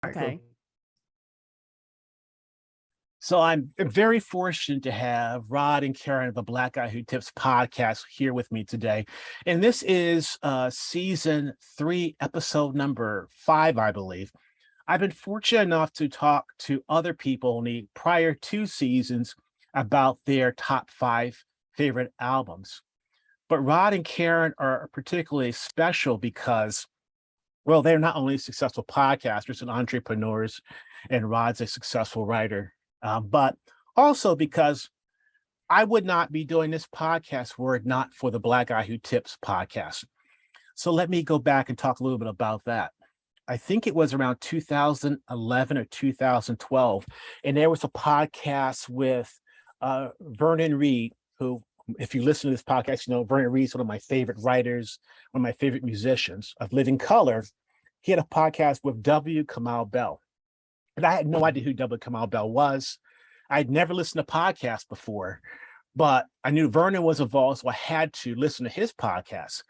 All right, cool. Okay. So I'm very fortunate to have Rod and Karen of the Black Guy Who Tips podcast here with me today. And this is season 3, episode number 5, I believe. I've been fortunate enough to talk to other people in the prior 2 seasons about their top 5 favorite albums. But Rod and Karen are particularly special because, well, they're not only successful podcasters and entrepreneurs, and Rod's a successful writer, but also because I would not be doing this podcast were it not for the Black Guy Who Tips podcast. So let me go back and talk a little bit about that. I think it was around 2011 or 2012, and there was a podcast with Vernon Reid, who, if you listen to this podcast, you know Vernon Reid's one of my favorite writers, one of my favorite musicians of Living Color. He had a podcast with W. Kamau Bell. And I had no idea who W. Kamau Bell was. I'd never listened to podcasts before, but I knew Vernon was involved, so I had to listen to his podcast.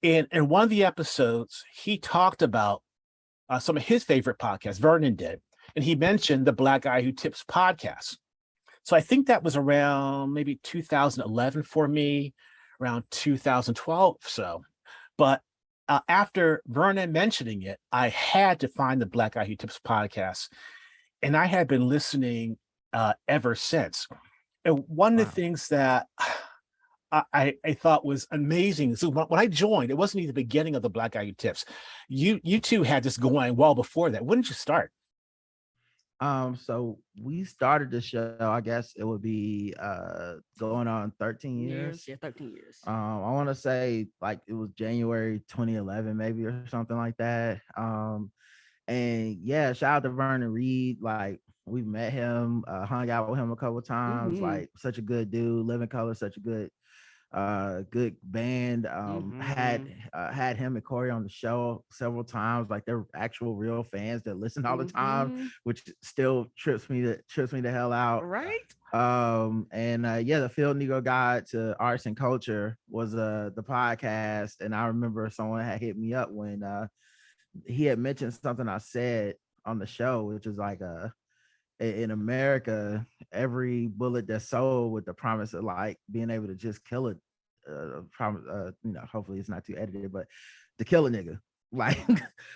And in one of the episodes, he talked about some of his favorite podcasts, Vernon did, and he mentioned the Black Guy Who Tips podcast. So I think that was around maybe 2011 for me, around 2012 so. But after Vernon mentioning it, I had to find the Black Guy Who Tips podcast, and I had been listening ever since. And one of the things that I thought was amazing. So when I joined, it wasn't even the beginning of the Black Guy Who Tips. You two had this going well before that. When did you start? So we started the show, I guess it would be going on 13 years. Yeah, 13 years. I want to say like it was January 2011, maybe, or something like that. And yeah, shout out to Vernon Reid. Like we met him, hung out with him a couple times. Like such a good dude. Living Color, such a good band. Had him and Corey on the show several times. Like they're actual real fans that listen all the time, which still trips me the hell out. Right. Yeah, the Field Negro Guide to Arts and Culture was the podcast, and I remember someone had hit me up when he had mentioned something I said on the show, which is like in America, every bullet that's sold with the promise of like being able to just kill it, hopefully it's not too edited, but to kill a nigga, like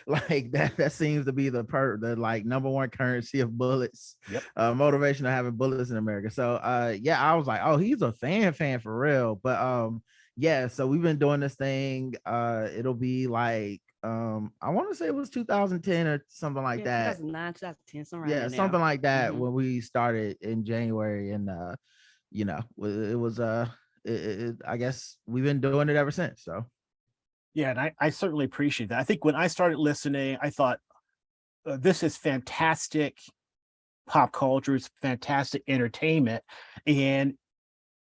like that seems to be the like number one currency of bullets. Yep. Motivation of having bullets in America. So yeah, I was like, oh, he's a fan for real. But yeah, so we've been doing this thing. It'll be like I want to say it was 2010 or something like that. 2009, 2010, something like that, when we started in January. And it was I guess we've been doing it ever since. So yeah, and I certainly appreciate that. I think when I started listening, I thought this is fantastic pop culture, it's fantastic entertainment, and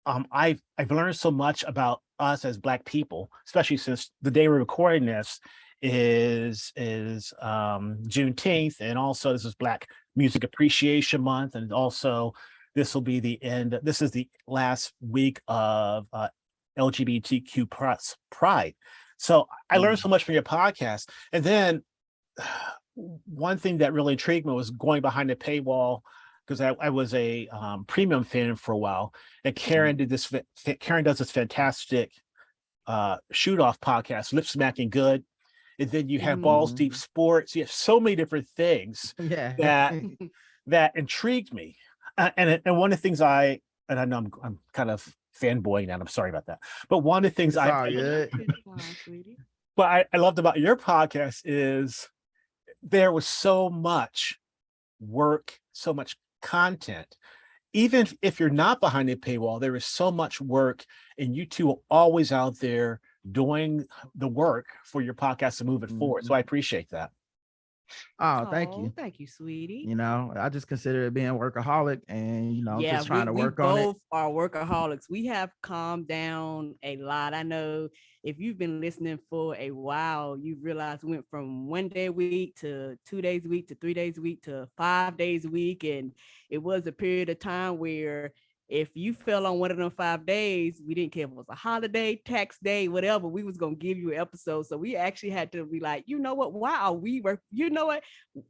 I've learned so much about us as Black people, especially since the day we're recording this is Juneteenth, and also this is Black Music Appreciation Month, and also this will be the end. This is the last week of LGBTQ plus Pride. So I learned so much from your podcast, and then one thing that really intrigued me was going behind the paywall, because I was a premium fan for a while, and Karen did this. Karen does this fantastic shoot off podcast, Lip Smacking Good, and then you have Balls Deep Sports. You have so many different things that intrigued me, and one of the things I know I'm kind of fanboying that. I'm sorry about that, but one of the things but I loved about your podcast is there was so much work, so much content. Even if you're not behind the paywall, there is so much work, and you two are always out there doing the work for your podcast to move it forward. So I appreciate that. Oh, thank you. Thank you, sweetie. I just consider it being workaholic, and just trying to work on it. We both are workaholics. We have calmed down a lot. I know if you've been listening for a while, you've realized we went from 1 day a week to 2 days a week to 3 days a week to 5 days a week. And it was a period of time where if you fell on one of them 5 days, we didn't care if it was a holiday, tax day, whatever, we was going to give you an episode. So we actually had to be like, you know what, why are we work, you know what,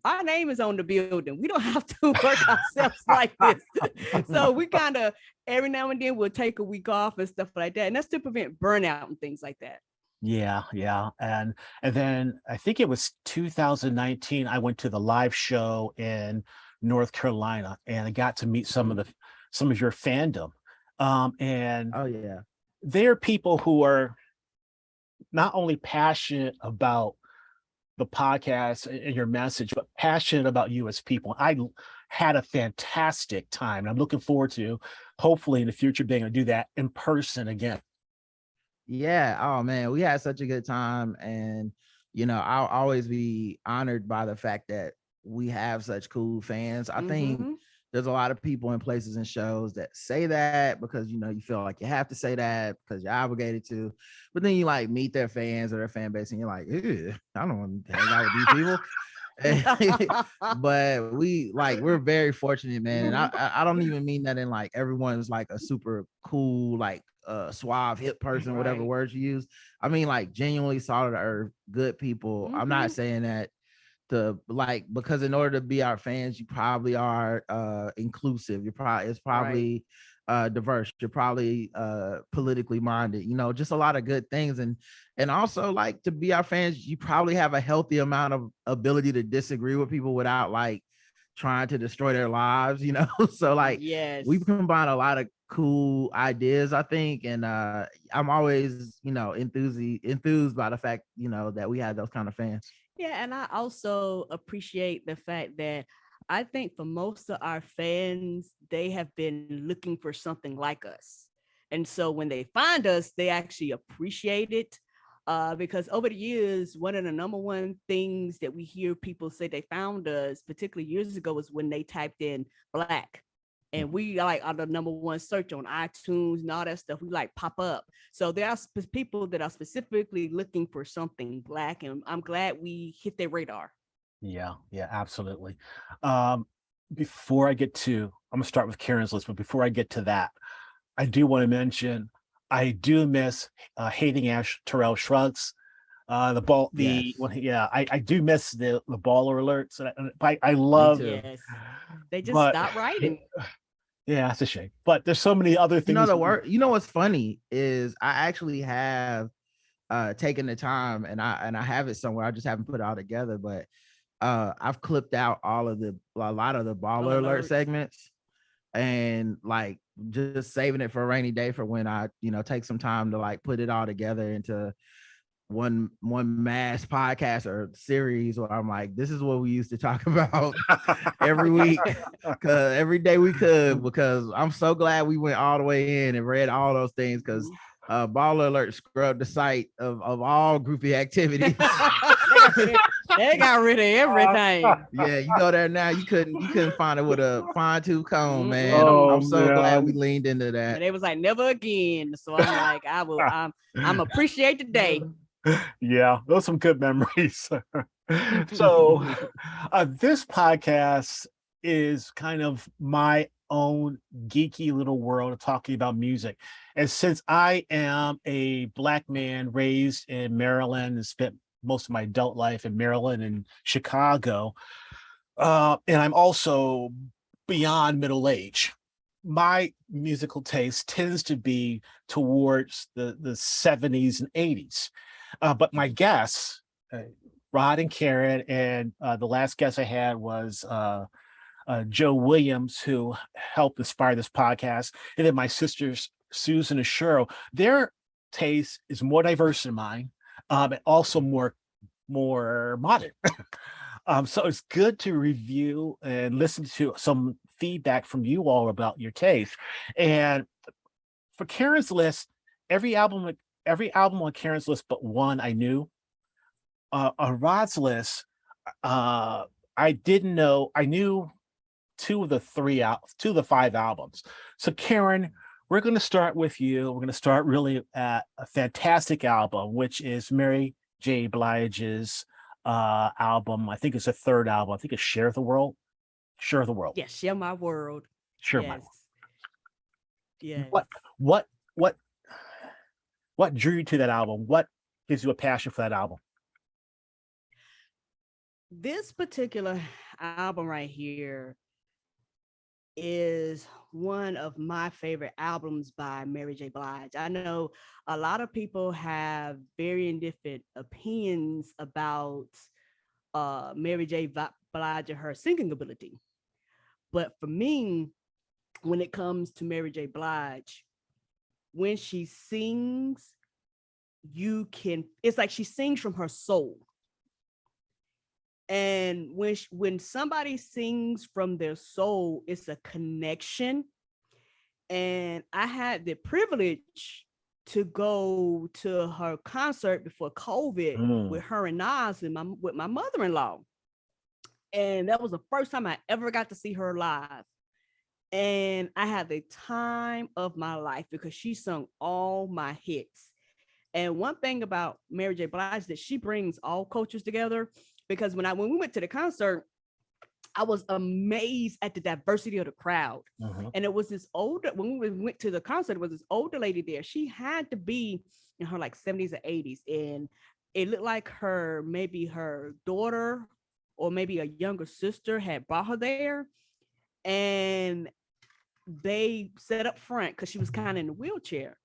our name is on the building, we don't have to work ourselves like this. So we kind of every now and then we'll take a week off and stuff like that, and that's to prevent burnout and things like that. Yeah, yeah. And then I think it was 2019, I went to the live show in North Carolina and I got to meet some of your fandom. And Oh yeah. they're people who are not only passionate about the podcast and your message, but passionate about you as people. Had a fantastic time. I'm looking forward to hopefully in the future being able to do that in person again. Yeah. Oh man, we had such a good time, and I'll always be honored by the fact that we have such cool fans. I think there's a lot of people in places and shows that say that because you feel like you have to say that because you're obligated to, but then you like meet their fans or their fan base, and you're like, I don't want to hang out with these people. But we're very fortunate, man, and I don't even mean that in like everyone's like a super cool like suave hip person, whatever words you use. I mean like genuinely solid earth good people. I'm not saying that to like, because in order to be our fans, you probably are inclusive, it's probably diverse, you're probably politically minded, just a lot of good things. And also like to be our fans, you probably have a healthy amount of ability to disagree with people without like trying to destroy their lives. So like, yes, we combine a lot of cool ideas, I think, and I'm always enthused by the fact that we had those kind of fans. Yeah, and I also appreciate the fact that I think for most of our fans, they have been looking for something like us. And so when they find us, they actually appreciate it. Because over the years, one of the number one things that we hear people say they found us, particularly years ago, was when they typed in Black. And we like are the number one search on iTunes and all that stuff. We like pop up. So there are people that are specifically looking for something Black, and I'm glad we hit their radar. Yeah, yeah, absolutely. Before I get to, I'm gonna start with Karen's list, but before I get to that, I do want to mention I do miss hating Ash Terrell Shrugs. The ball, Yes. I do miss the baller alerts. I love, Yes, they just but stopped writing. yeah, that's a shame. But there's so many other things. What's funny is I actually have taken the time, and I have it somewhere. I just haven't put it all together, but I've clipped out a lot of the baller alert segments, and like just saving it for a rainy day for when I take some time to like put it all together into one mass podcast or series where I'm like, this is what we used to talk about every week, because every day we could, because I'm so glad we went all the way in and read all those things, because baller alert scrubbed the site of all groupie activities. They got rid of everything. Yeah, you go there now, you couldn't find it with a fine tooth comb, man. Oh, I'm so glad man. we leaned into that. And they was like, never again. So I'm like, I'm appreciate the day. Yeah, those are some good memories. So this podcast is kind of my own geeky little world of talking about music. And since I am a Black man raised in Maryland and spent most of my adult life in Maryland and Chicago, and I'm also beyond middle age, my musical taste tends to be towards the 70s and 80s. But my guests, Rod and Karen, and the last guest I had was Joe Williams, who helped inspire this podcast, and then my sisters Susan and Cheryl. Their taste is more diverse than mine, and also more modern. So it's good to review and listen to some feedback from you all about your taste. And for Karen's list, every album on Karen's list but one I knew. On Rod's list, I didn't know. I knew two of the five albums. So Karen, we're going to start with you. We're going to start really at a fantastic album, which is Mary J. Blige's album. I think it's a third album. I think it's Share the World. Yes, Share My World. Share yes. My World. Yes. what what what drew you to that album? What gives you a passion for that album? This particular album right here is one of my favorite albums by Mary J. Blige. I know a lot of people have varying different opinions about Mary J. Blige and her singing ability. But for me, when it comes to Mary J. Blige, when she sings, it's like she sings from her soul. And when somebody sings from their soul, it's a connection. And I had the privilege to go to her concert before COVID with her and Nas and with my mother-in-law. And that was the first time I ever got to see her live. And I had the time of my life because she sung all my hits. And one thing about Mary J. Blige is that she brings all cultures together. Because when we went to the concert, I was amazed at the diversity of the crowd. And it was this older, when we went to the concert, it was this older lady there. She had to be in her like 70s or 80s. And it looked like maybe her daughter or maybe a younger sister had brought her there. And they set up front because she was kind of in a wheelchair.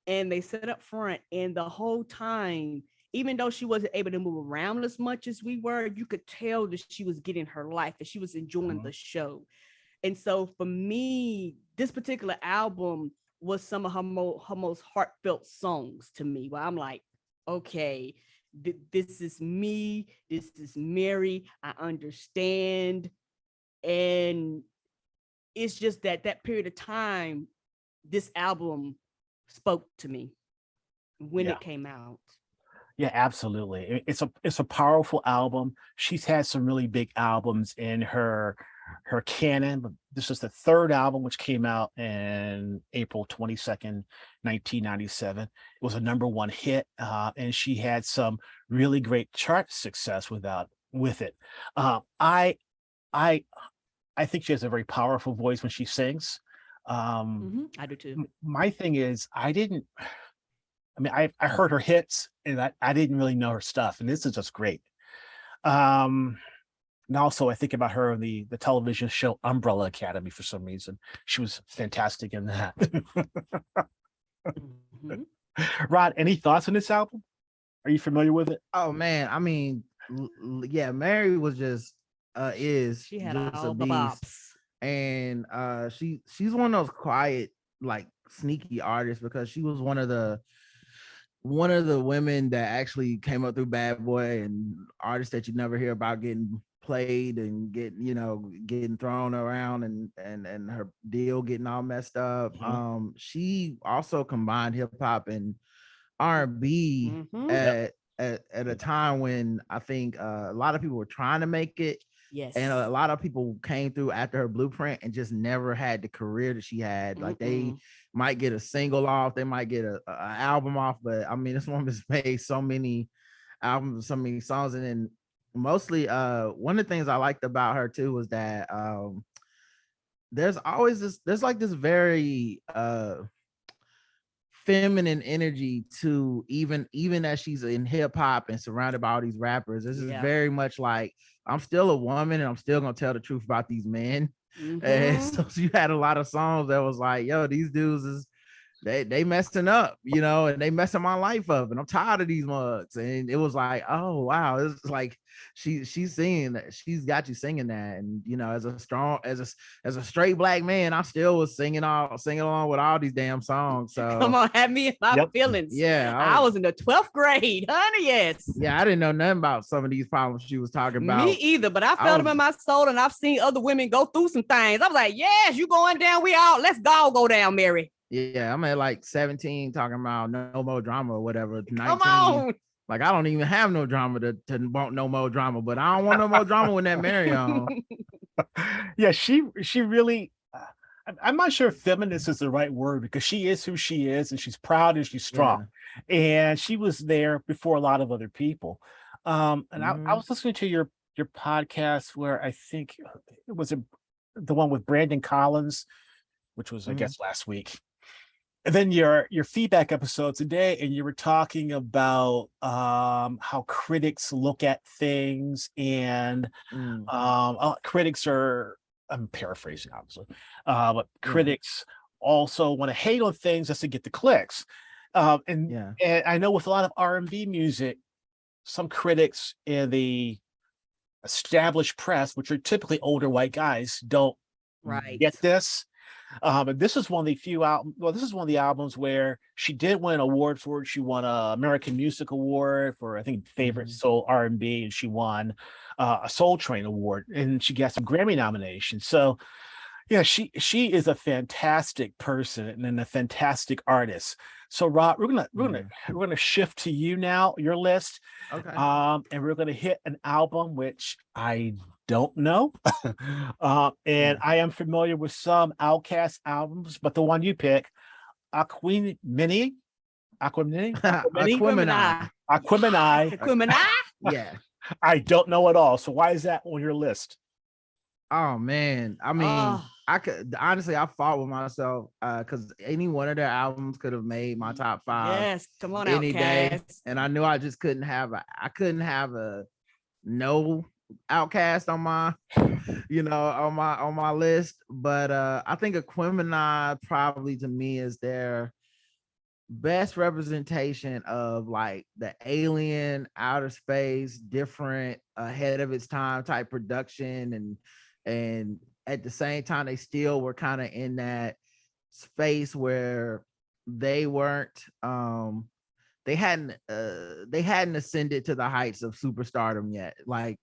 And they set up front, and the whole time, even though she wasn't able to move around as much as we were, you could tell that she was getting her life, that she was enjoying the show. And so for me, this particular album was some of her most heartfelt songs to me, where I'm like, okay, this is me, this is Mary, I understand. And it's just that period of time, this album spoke to me when it came out. Yeah, absolutely. It's a powerful album. She's had some really big albums in her canon, but this is the third album, which came out in April 22nd, 1997. It was a #1 hit, and she had some really great chart success with it. I think she has a very powerful voice when she sings. I do too. My thing is, I heard her hits, and I didn't really know her stuff, and this is just great. And also I think about her in the television show Umbrella Academy for some reason. She was fantastic in that. Rod, any thoughts on this album? Are you familiar with it? Oh man, I mean, yeah, Mary was She had just all a the beast. bops. And she's one of those quiet, like sneaky artists, because she was one of the women that actually came up through Bad Boy, and artists that you never hear about getting played and getting thrown around, and her deal getting all messed up. She also combined hip hop and R&B at a time when I think a lot of people were trying to make it. Yes. And a lot of people came through after her blueprint and just never had the career that she had. Like they might get a single off, they might get a album off, but I mean, this woman's made so many albums, so many songs. And then mostly one of the things I liked about her too was that there's like this very feminine energy to even as she's in hip hop and surrounded by all these rappers. This is very much like, I'm still a woman and I'm still gonna tell the truth about these men. And so you had a lot of songs that was like, yo, these dudes is they messing up, and they messing my life up, and I'm tired of these mugs. And it was like, oh wow, it's like she's singing that, she's got you singing that. And as a straight black man, I still was singing along with all these damn songs. So come on, have me in my feelings. Yeah, I was in the 12th grade, honey. Yes. Yeah, I didn't know nothing about some of these problems she was talking about. Me either, but I felt them in my soul, and I've seen other women go through some things. I was like, yes, you going down, let's go down, Mary. Yeah, I'm at like 17 talking about no more drama or whatever. 19, come on. Like I don't even have no drama to want no more drama, but I don't want no more drama when that Mary on. Yeah, she really. I'm not sure if feminist is the right word, because she is who she is, and she's proud and she's strong. And she was there before a lot of other people. And I was listening to your podcast where I think it was the one with Brandon Collins, which was I guess last week. And then your feedback episode today, and you were talking about how critics look at things, and critics are, I'm paraphrasing obviously, but critics also want to hate on things just to get the clicks. And I know with a lot of R&B music, some critics in the established press, which are typically older white guys, don't get this. And this is one of the few albums. Well, this is one of the albums where she did win an award for it. She won an American Music Award for, I think, favorite soul R&B, and she won a Soul Train Award, and she got some Grammy nominations. So, yeah, she is a fantastic person and a fantastic artist. So, Rob, we're gonna shift to you now, your list. Okay. And we're gonna hit an album which I don't know. And I am familiar with some Outkast albums, but the one you pick, Aquemini. Yeah. I don't know at all. So why is that on your list? Oh man. I mean, I could honestly, I fought with myself because any one of their albums could have made my top 5. Yes, come on, any day. Outkast. And I knew I just couldn't have a no Outkast on my on my list. But I think Aquemini probably to me is their best representation of like the alien, outer space, different, ahead of its time type production, and at the same time they still were kind of in that space where they weren't they hadn't ascended to the heights of superstardom yet. Like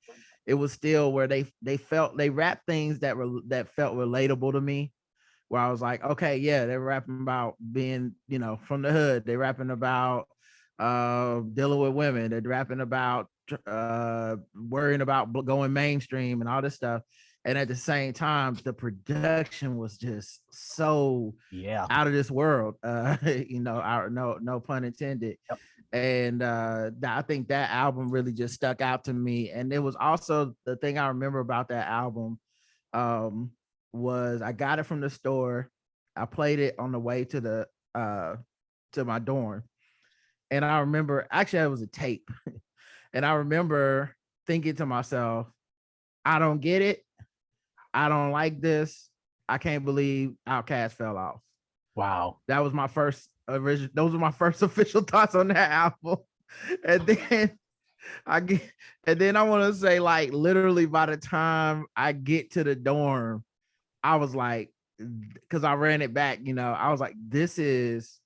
it was still where they rapped things that felt relatable to me, where I was like, okay, yeah, they're rapping about being, from the hood. They're rapping about dealing with women. They're rapping about worrying about going mainstream and all this stuff. And at the same time, the production was just so out of this world. No pun intended. Yep. And I think that album really just stuck out to me. And it was also the thing I remember about that album was I got it from the store. I played it on the way to my dorm. And I remember, actually it was a tape. And I remember thinking to myself, I don't get it. I don't like this. I can't believe Outkast fell off. Wow. That was my first those were my first official thoughts on that album. And then I want to say, like, literally by the time I get to the dorm, I was like, because I ran it back, I was like, this is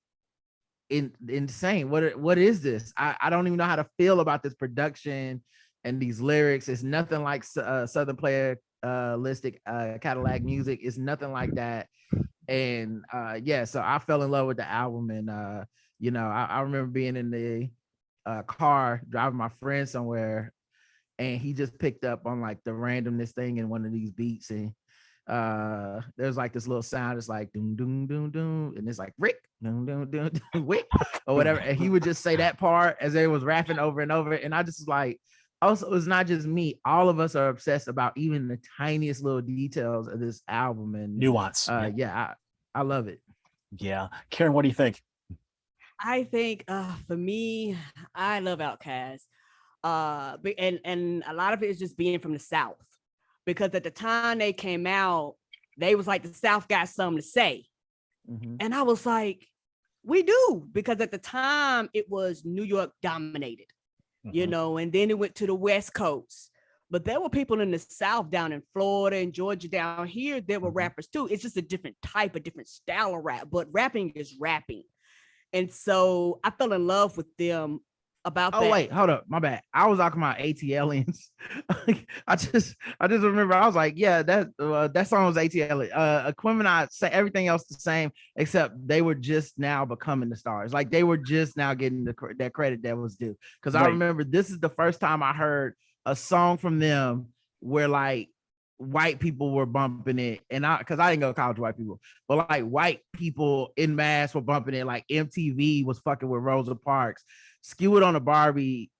insane. What is this? I don't even know how to feel about this production and these lyrics. It's nothing like Southern Player listic Cadillac music. It's nothing like that. And so I fell in love with the album. And I remember being in the car driving my friend somewhere, and he just picked up on like the randomness thing in one of these beats, and there's like this little sound. It's like doom doom doom doom, and it's like Rick doom doom doom doom Wick or whatever, and he would just say that part as they was rapping over and over. And I just was like, also, it's not just me. All of us are obsessed about even the tiniest little details of this album and nuance. I love it. Yeah, Karen, what do you think? I think for me, I love Outkast, and a lot of it is just being from the South, because at the time they came out, they was like, the South got something to say, and I was like, we do, because at the time it was New York dominated. And then it went to the West Coast. But there were people in the South, down in Florida and Georgia, down here, there were rappers too. It's just a different type, a different style of rap, but rapping is rapping. And so I fell in love with them about that. Oh, wait, hold up. My bad. I was talking about ATLians. I just remember, I was like, yeah, that song was ATL. Aquemini say everything else the same, except they were just now becoming the stars. Like they were just now getting that credit that was due. Because I remember this is the first time I heard a song from them where like white people were bumping it, and because I didn't go to college with white people, but like white people in mass were bumping it. Like MTV was fucking with Rosa Parks, Skew It on a Barbie,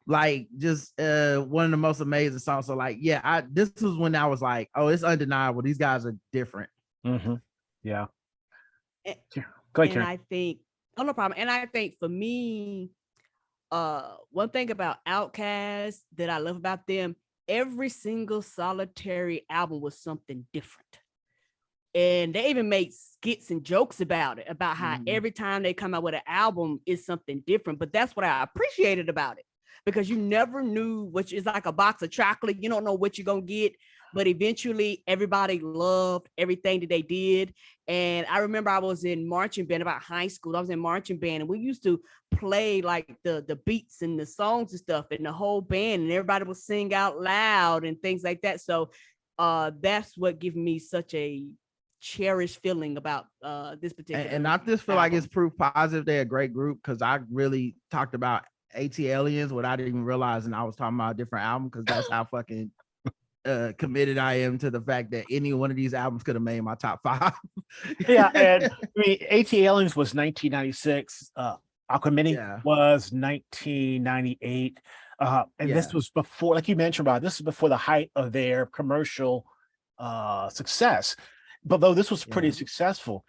like just one of the most amazing songs. So like, yeah, this was when I was like, oh, it's undeniable. These guys are different. Yeah. And, Go ahead, and Karen. I think, oh, no problem. And I think for me, one thing about Outkast that I love about them, every single solitary album was something different. And they even made skits and jokes about it, about how every time they come out with an album is something different. But that's what I appreciated about it, because you never knew which is like a box of chocolate. You don't know what you're gonna get, but eventually everybody loved everything that they did. And I remember I was in marching band about high school. I was in marching band, and we used to play like the beats and the songs and stuff, and the whole band, and everybody would sing out loud and things like that. So that's what gave me such a cherished feeling about this particular And I just feel like it's proof positive they're a great group, because I really talked about AT Aliens without even realizing I was talking about a different album, because that's how fucking committed I am to the fact that any one of these albums could have made my top 5. Yeah, and I mean, AT Aliens was 1996. Aquamini was 1998. And this was before, like you mentioned, Rob, this is before the height of their commercial success. But though this was pretty successful,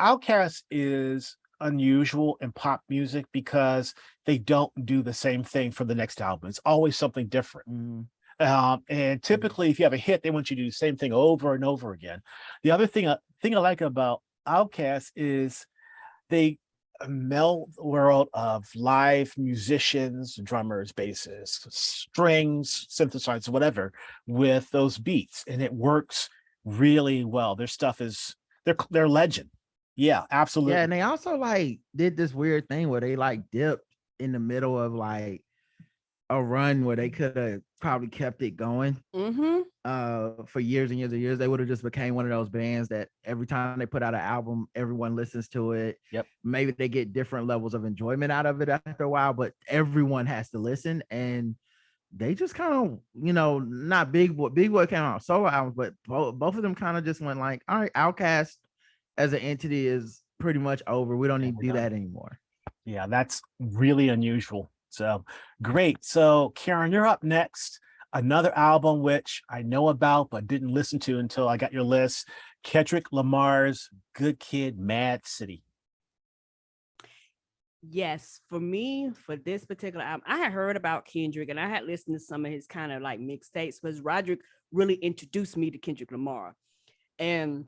Outkast is unusual in pop music because they don't do the same thing for the next album. It's always something different. And typically, if you have a hit, they want you to do the same thing over and over again. The other thing I like about Outkast is they meld the world of live musicians, drummers, bassists, strings, synthesizers, whatever, with those beats, and it works really well. Their stuff is they're legend. Yeah, absolutely. Yeah, and they also like did this weird thing where they like dipped in the middle of like a run where they could have probably kept it going for years and years and years. They would have just became one of those bands that every time they put out an album, everyone listens to it. Yep. Maybe they get different levels of enjoyment out of it after a while, but everyone has to listen. And they just kind of, not Big Boy came out solo albums, but both of them kind of just went like, all right, Outkast as an entity is pretty much over. We don't need to do that anymore. Yeah, that's really unusual. So great. So Karen, you're up next. Another album which I know about but didn't listen to until I got your list. Kendrick Lamar's Good Kid, Mad City. Yes, for me, for this particular album, I had heard about Kendrick and I had listened to some of his kind of like mixtapes, because Roderick really introduced me to Kendrick Lamar. And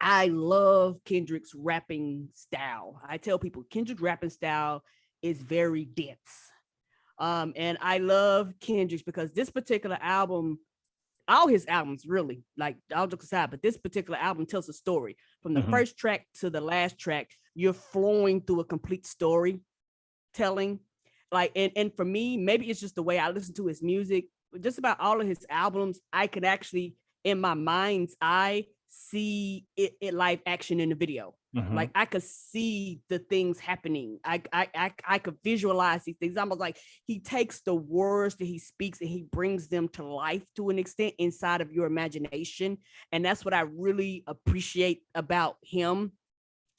I love Kendrick's rapping style. I tell people Kendrick's rapping style is very dense. And I love Kendrick's because this particular album, all his albums really, like all jokes aside, but this particular album tells a story from the first track to the last track. You're flowing through a complete story telling. Like, and for me, maybe it's just the way I listen to his music. Just about all of his albums, I can actually, in my mind's eye, see it live action in the video. Like I could see the things happening. I could visualize these things. Almost like he takes the words that he speaks and he brings them to life to an extent inside of your imagination. And that's what I really appreciate about him.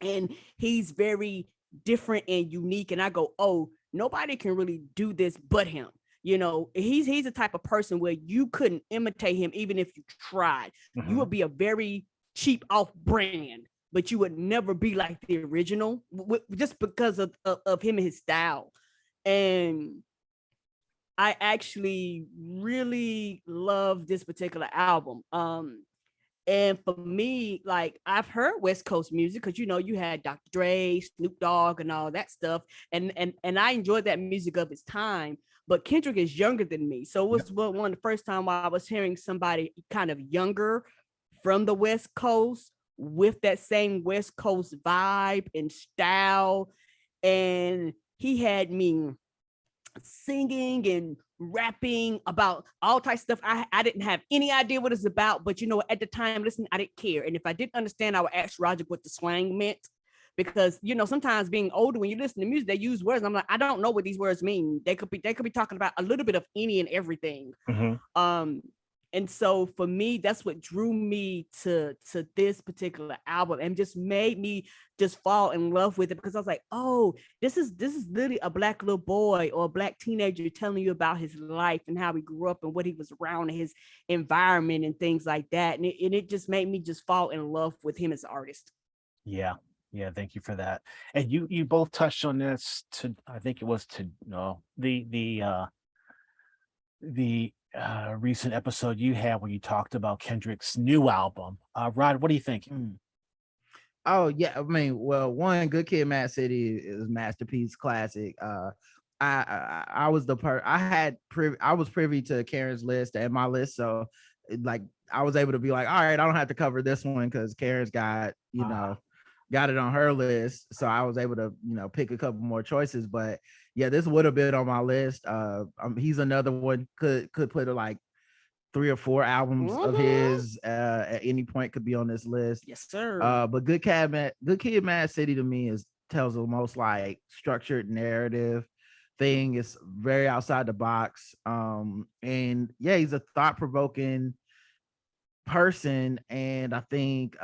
And he's very different and unique. And I go, oh, nobody can really do this but him. He's the type of person where you couldn't imitate him even if you tried. You would be a very cheap off brand, but you would never be like the original just because of him and his style. And I actually really love this particular album. And for me, like I've heard West Coast music because you had Dr. Dre, Snoop Dogg, and all that stuff, and I enjoyed that music of its time. But Kendrick is younger than me, so it was one of the first time I was hearing somebody kind of younger from the West Coast with that same West Coast vibe and style, and he had me singing and rapping about all types of stuff. I didn't have any idea what it's about, but at the time, listen, I didn't care. And if I didn't understand, I would ask Roger what the slang meant, because sometimes being older, when you listen to music, they use words. I'm like, I don't know what these words mean. They could be talking about a little bit of any and everything. And so for me, that's what drew me to this particular album and just made me just fall in love with it, because I was like, oh, this is literally a Black little boy or a Black teenager telling you about his life and how he grew up and what he was around and his environment and things like that. And it just made me just fall in love with him as an artist. Yeah. Yeah, thank you for that. And you both touched on this to, I think it was to no the recent episode you had when you talked about Kendrick's new album. Rod, what do you think? Oh yeah, I mean, well, one, Good Kid, Mad City is masterpiece, classic. I was I was privy to Karen's list and my list, so like I was able to be like, all right, I don't have to cover this one because Karen's got got it on her list, so I was able to pick a couple more choices. But yeah, this would have been on my list. He's another one, could put like 3 or 4 albums of his at any point could be on this list. Yes, sir. But Good Kid, Mad City to me tells the most like structured narrative thing. It's very outside the box. And yeah, he's a thought-provoking person, and I think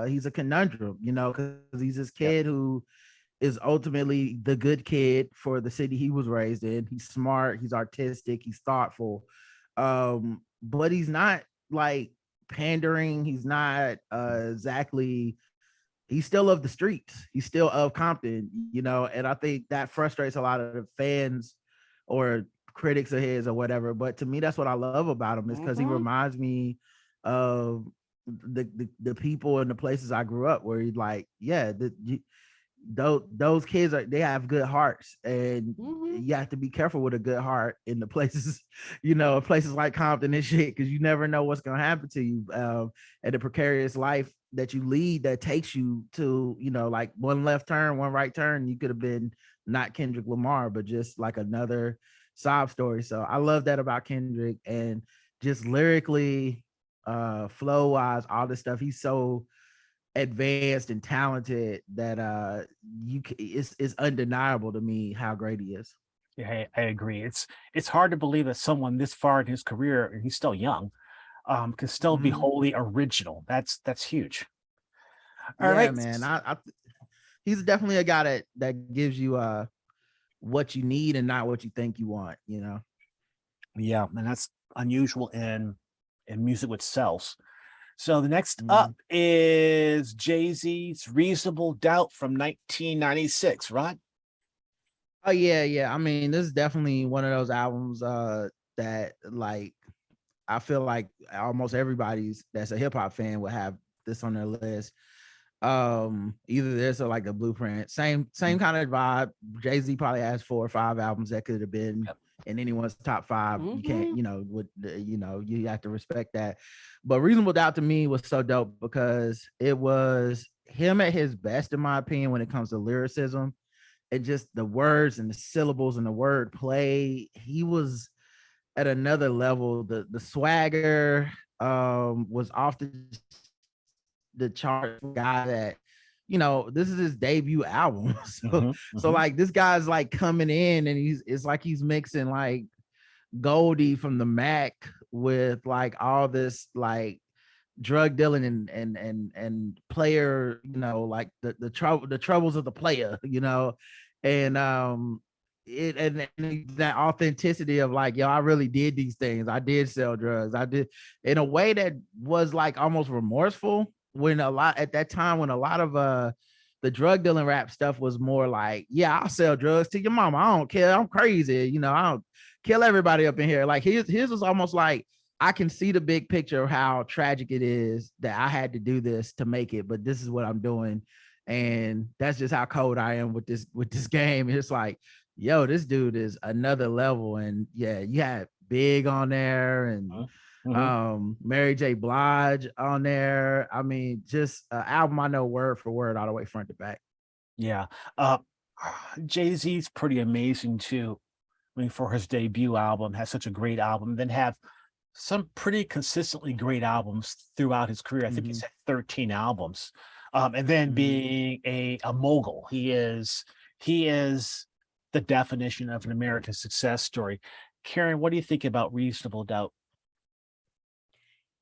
he's a conundrum, because he's this kid who is ultimately the good kid for the city he was raised in. He's smart, he's artistic, he's thoughtful. But he's not like pandering. He's not exactly, he's still of the streets. He's still of Compton, and I think that frustrates a lot of the fans or critics of his or whatever. But to me, that's what I love about him, is because he reminds me of the people and the places I grew up, where he's like, yeah, those kids they have good hearts, and you have to be careful with a good heart in the places, places like Compton and shit, because you never know what's gonna happen to you, and the precarious life that you lead that takes you to, like one left turn, one right turn, you could have been not Kendrick Lamar, but just like another sob story. So I love that about Kendrick, and just lyrically, flow wise, all this stuff, he's so advanced and talented that it's undeniable to me how great he is. Yeah, I agree. It's hard to believe that someone this far in his career, and he's still young, can still be wholly original. That's huge. All right, man. He's definitely a guy that gives you what you need and not what you think you want. Yeah, and that's unusual in music with sells. So the next up is Jay-Z's Reasonable Doubt from 1996, right? Oh yeah. I mean, this is definitely one of those albums that like I feel like almost everybody's that's a hip hop fan would have this on their list. Either this or like the Blueprint. Same kind of vibe. Jay-Z probably has 4 or 5 albums that could have been in anyone's top 5. You can't, you have to respect that. But Reasonable Doubt to me was so dope because it was him at his best, in my opinion, when it comes to lyricism and just the words and the syllables and the word play. He was at another level. The swagger was off the chart guy that, this is his debut album. So like this guy's like coming in and it's like he's mixing like Goldie from the Mac with like all this like drug dealing and player, like the troubles of the player, and and that authenticity of like, yo, I really did these things. I did sell drugs. I did, in a way that was like almost remorseful, when at that time when a lot of the drug dealing rap stuff was more like, yeah, I'll sell drugs to your mama. I don't care. I'm crazy. I don't kill everybody up in here. Like his was almost like, I can see the big picture of how tragic it is that I had to do this to make it, but this is what I'm doing. And that's just how cold I am with this game. It's like, yo, this dude is another level. And yeah, you had Big on there and Mary J. Blige on there. I mean, just an album I know word for word all the way front to back. Yeah. Jay-Z's pretty amazing too. I mean, for his debut album, has such a great album, then have some pretty consistently great albums throughout his career. I think he's had 13 albums. And then being a mogul. He is the definition of an American success story. Karen, what do you think about Reasonable Doubt?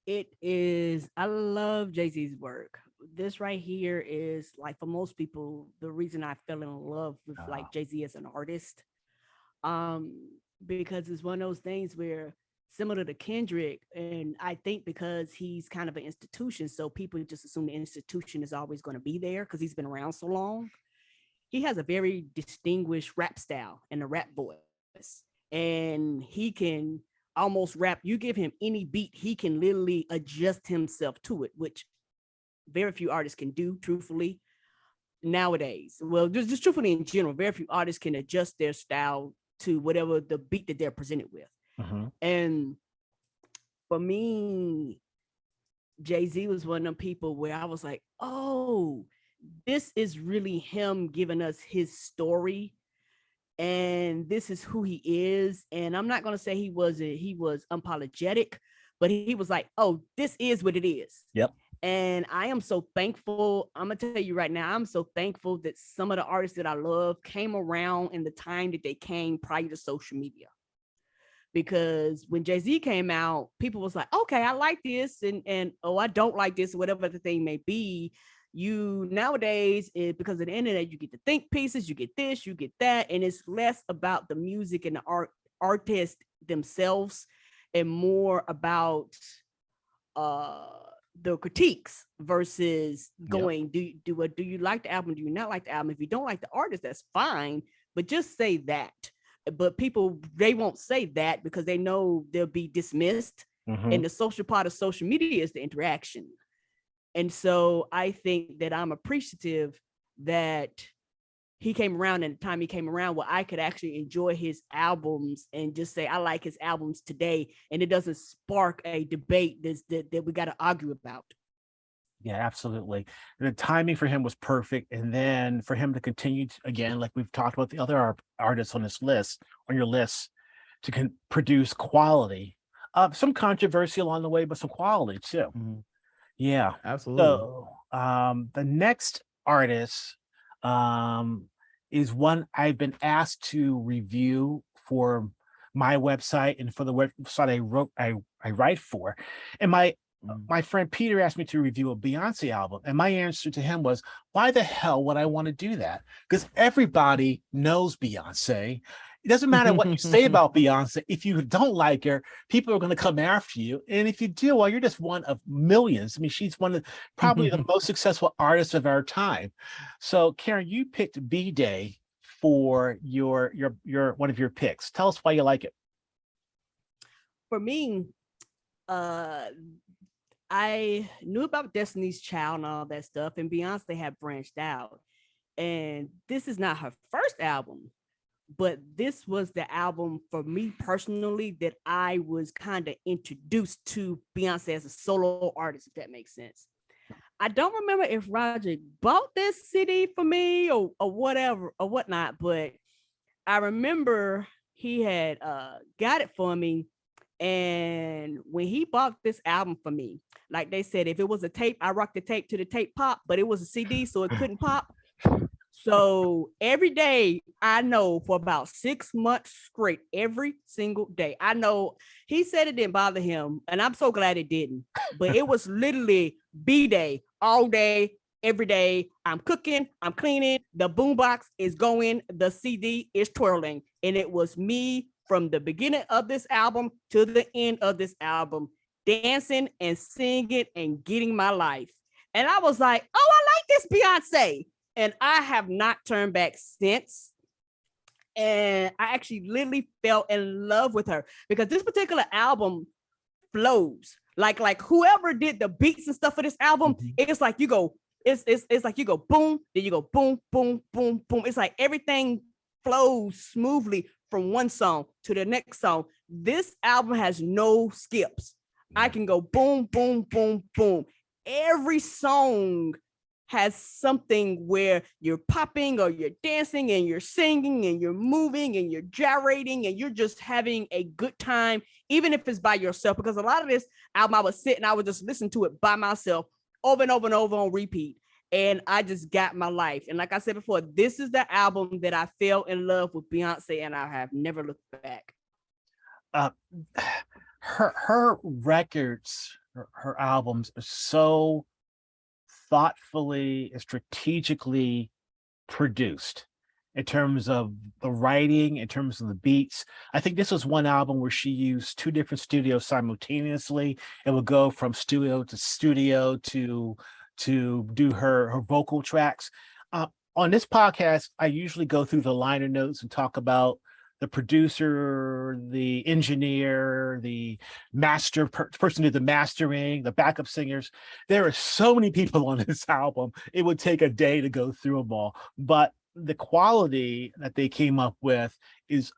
It is, I love Jay-Z's work. This right here is like for most people, the reason I fell in love with like Jay-Z as an artist. Um, because it's one of those things where similar to Kendrick, and I think because he's kind of an institution, so people just assume the institution is always going to be there because he's been around so long. He has a very distinguished rap style and a rap voice, and he can almost rap. You give him any beat, he can literally adjust himself to it, which very few artists can do, truthfully, nowadays. Well, just truthfully in general, very few artists can adjust their style to whatever the beat that they're presented with. And for me, Jay-Z was one of them people where I was like, oh, this is really him giving us his story. And this is who he is. And I'm not going to say he was unapologetic, but he was like, oh, this is what it is. Yep. And I am so thankful. I'm going to tell you right now, I'm so thankful that some of the artists that I love came around in the time that they came prior to social media. Because when Jay-Z came out, people was like, okay, I like this. And oh, I don't like this, whatever the thing may be. You nowadays, because of the internet, you get the think pieces, you get this, you get that. And it's less about the music and the artists themselves and more about the critiques versus going, do you like the album? Do you not like the album? If you don't like the artist, that's fine, but just say that. But people, they won't say that because they know they'll be dismissed. And the social part of social media is the interaction. And so I think that I'm appreciative that he came around, and the time he came around where I could actually enjoy his albums and just say, I like his albums today. And it doesn't spark a debate that we got to argue about. Yeah, absolutely. The timing for him was perfect. And then for him to continue to, again, like we've talked about the other artists on this list, on your list, to produce quality. Some controversy along the way, but some quality too. Yeah, absolutely. So the next artist is one I've been asked to review for my website and for the website I write for. And my friend Peter asked me to review a Beyonce album. And my answer to him was, why the hell would I want to do that? Because everybody knows Beyonce. It doesn't matter what you say about Beyonce. If you don't like her, people are going to come after you. And if you do, well, you're just one of millions. I mean, she's one of probably the most successful artists of our time. So, Karen, you picked B-Day for your one of your picks. Tell us why you like it. For me, I knew about Destiny's Child and all that stuff, and Beyonce had branched out. And this is not her first album, but this was the album for me personally that I was kind of introduced to Beyonce as a solo artist, if that makes sense. I don't remember if Roger bought this CD for me or whatever or whatnot, but I remember he had got it for me. And when he bought this album for me, like they said, if it was a tape, I rocked the tape to the tape pop, but it was a CD, so it couldn't pop. So every day, I know for about 6 months straight, every single day, I know he said it didn't bother him, and I'm so glad it didn't. But it was literally B-Day all day, every day. I'm cooking, I'm cleaning, the boombox is going, the CD is twirling, and it was me from the beginning of this album to the end of this album, dancing and singing and getting my life. And I was like, oh, I like this Beyonce. And I have not turned back since. And I actually literally fell in love with her because this particular album flows. Like whoever did the beats and stuff for this album, it's like you go, it's like you go boom, then you go boom, boom, boom, boom. It's like everything flows smoothly from one song to the next song. This album has no skips. I can go boom, boom, boom, boom. Every song has something where you're popping or you're dancing and you're singing and you're moving and you're gyrating and you're just having a good time, even if it's by yourself. Because a lot of this album, I would sit and I would just listen to it by myself over and over and over on repeat. And I just got my life. And like I said before, this is the album that I fell in love with Beyonce, and I have never looked back. Her records her albums are so thoughtfully and strategically produced in terms of the writing, in terms of the beats. I think this was one album where she used two different studios simultaneously. It would go from studio to do her vocal tracks. On this podcast, I usually go through the liner notes and talk about the producer, the engineer, the person who did the mastering, the backup singers. There are so many people on this album. It would take a day to go through them all. But the quality that they came up with is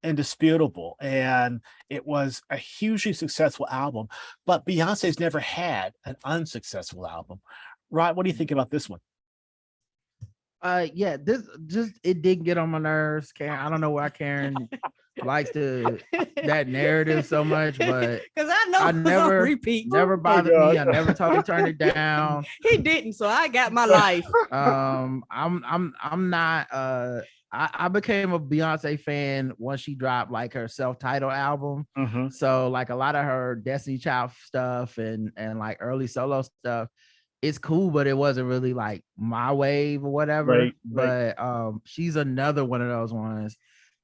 indisputable, and it was a hugely successful album. But Beyonce's never had an unsuccessful album. Rod, what do you think about this one? Yeah, this just it did get on my nerves. Karen, I don't know why Karen likes that narrative so much, but because I know I never repeat. never bothered me. I never totally turned it down. He didn't, so I got my life. I'm not I became a Beyonce fan once she dropped like her self-titled album. Mm-hmm. So like a lot of her Destiny Child stuff and like early solo stuff, it's cool, but it wasn't really like my wave or whatever. Right. But she's another one of those ones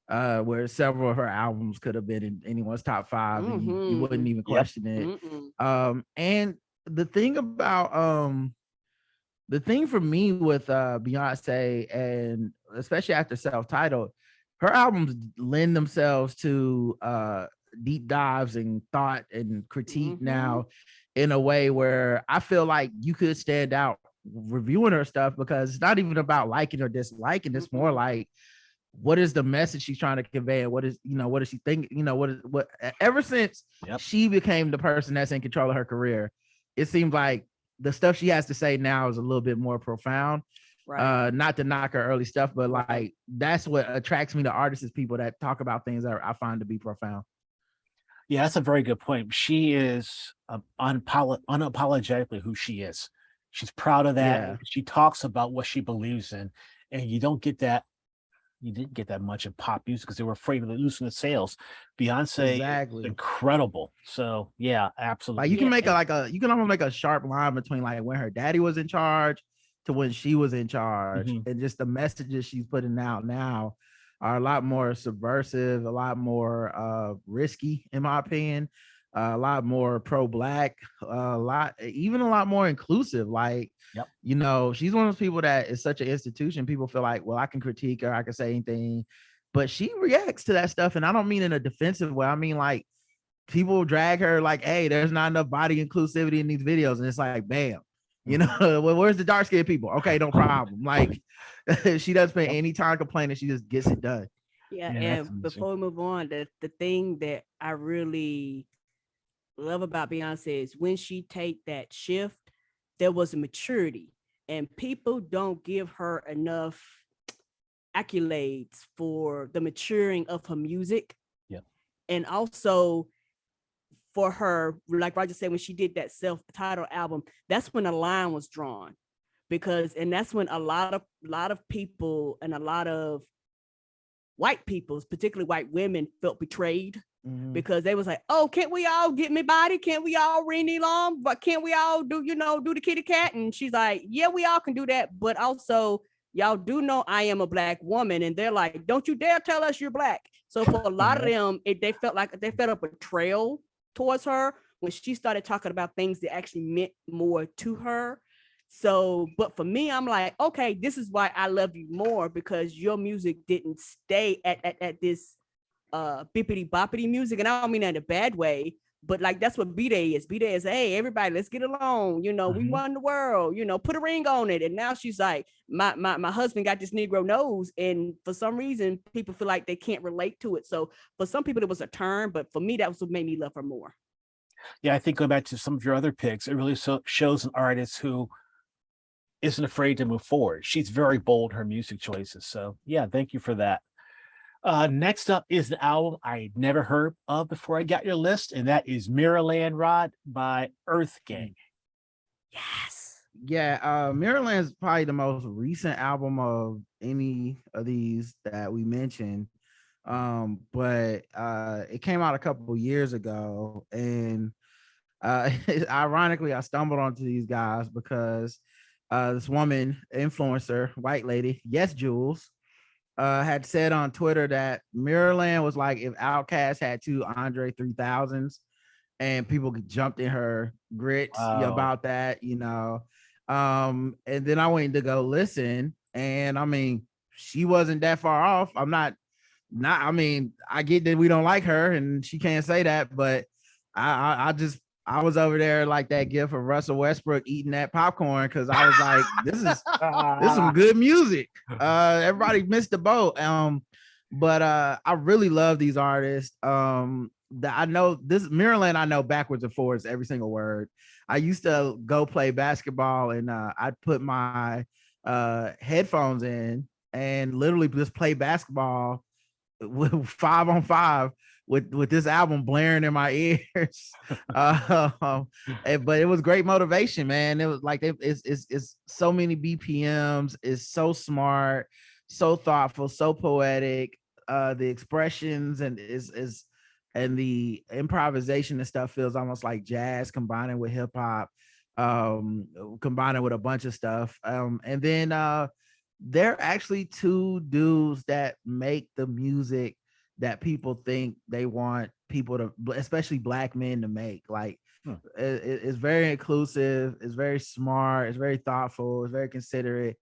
where several of her albums could have been in anyone's top 5 and you wouldn't even question it. And the thing about the thing for me with Beyonce, and especially after self-titled, her albums lend themselves to deep dives and thought and critique now in a way where I feel like you could stand out reviewing her stuff, because it's not even about liking or disliking. It's more like, what is the message she's trying to convey, and what is she thinking, what ever since she became the person that's in control of her career, it seems like the stuff she has to say now is a little bit more profound. Right. Not to knock her early stuff, but like that's what attracts me to artists, is people that talk about things that I find to be profound. Yeah, that's a very good point. She is unapologetically who she is. She's proud of that. Yeah. She talks about what she believes in, and you don't get that. You didn't get that much in pop music because they were afraid of losing the sales. Beyonce is incredible. So yeah, absolutely. Like you can make you can almost make a sharp line between like when her daddy was in charge to when she was in charge, and just the messages she's putting out now are a lot more subversive, a lot more risky, in my opinion, a lot more pro-Black, a lot more inclusive. Like, she's one of those people that is such an institution. People feel like, well, I can critique her, I can say anything, but she reacts to that stuff. And I don't mean in a defensive way. I mean, like, people drag her like, hey, there's not enough body inclusivity in these videos. And it's like, bam, well, where's the dark skinned people? Okay, no problem. Like, she doesn't spend any time complaining. She just gets it done. Yeah, and before we move on, the thing that I really love about Beyonce is when she take that shift, there was a maturity, and people don't give her enough accolades for the maturing of her music. Yeah. And also for her, like Roger said, when she did that self-titled album, that's when a line was drawn, and that's when a lot of people and a lot of white people, particularly white women, felt betrayed. Because they was like, oh, can't we all get me body? Can't we all ring the alarm? But can't we all do the kitty cat? And she's like, yeah, we all can do that. But also, y'all do know I am a Black woman. And they're like, don't you dare tell us you're Black. So for a lot of them, they felt a betrayal towards her when she started talking about things that actually meant more to her. So, but for me, I'm like, okay, this is why I love you more, because your music didn't stay at this bippity boppity music. And I don't mean that in a bad way, but like that's what B-Day is. B-Day is, hey, everybody, let's get along. We won the world, put a ring on it. And now she's like, my husband got this Negro nose. And for some reason, people feel like they can't relate to it. So for some people, it was a turn, but for me, that was what made me love her more. Yeah, I think going back to some of your other picks, it really shows an artist who isn't afraid to move forward. She's very bold in her music choices. So yeah, thank you for that. Next up is the album I never heard of before I got your list, and that is Mirrorland Rod by Earth Gang. Yes. Yeah, Mirrorland is probably the most recent album of any of these that we mentioned. But it came out a couple years ago, and Ironically, I stumbled onto these guys because this woman, influencer, white lady, yes, Jules, had said on Twitter that Mirrorland was like if Outkast had two Andre 3000s, and people jumped in her grits about that, and then I went to go listen, and I mean, she wasn't that far off. I'm not, I mean, I get that we don't like her, and she can't say that, but I just I was over there like that gif of Russell Westbrook eating that popcorn because I was like, this is some good music. Everybody missed the boat. But I really love these artists. That I know this Maryland, I know backwards and forwards every single word. I used to go play basketball, and I'd put my headphones in and literally just play basketball with 5-on-5 with this album blaring in my ears. But it was great motivation, man. It was like it's so many BPMs. It's so smart, so thoughtful, so poetic. The expressions and the improvisation and stuff feels almost like jazz combining with hip hop, combining with a bunch of stuff. And then they're actually two dudes that make the music that people think they want people to, especially black men, to make. Like it's very inclusive, it's very smart, it's very thoughtful, it's very considerate.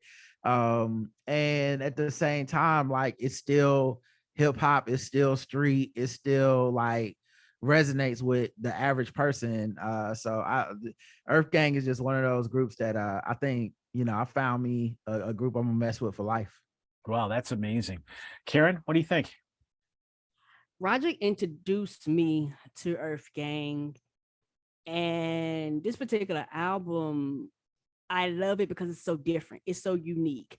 And at the same time, like it's still hip hop, it's still street, it's still like resonates with the average person. Earth Gang is just one of those groups that I think, I found me a group I'm gonna mess with for life. Wow, that's amazing. Karen, what do you think? Roderick introduced me to Earth Gang, and this particular album, I love it because it's so different. It's so unique.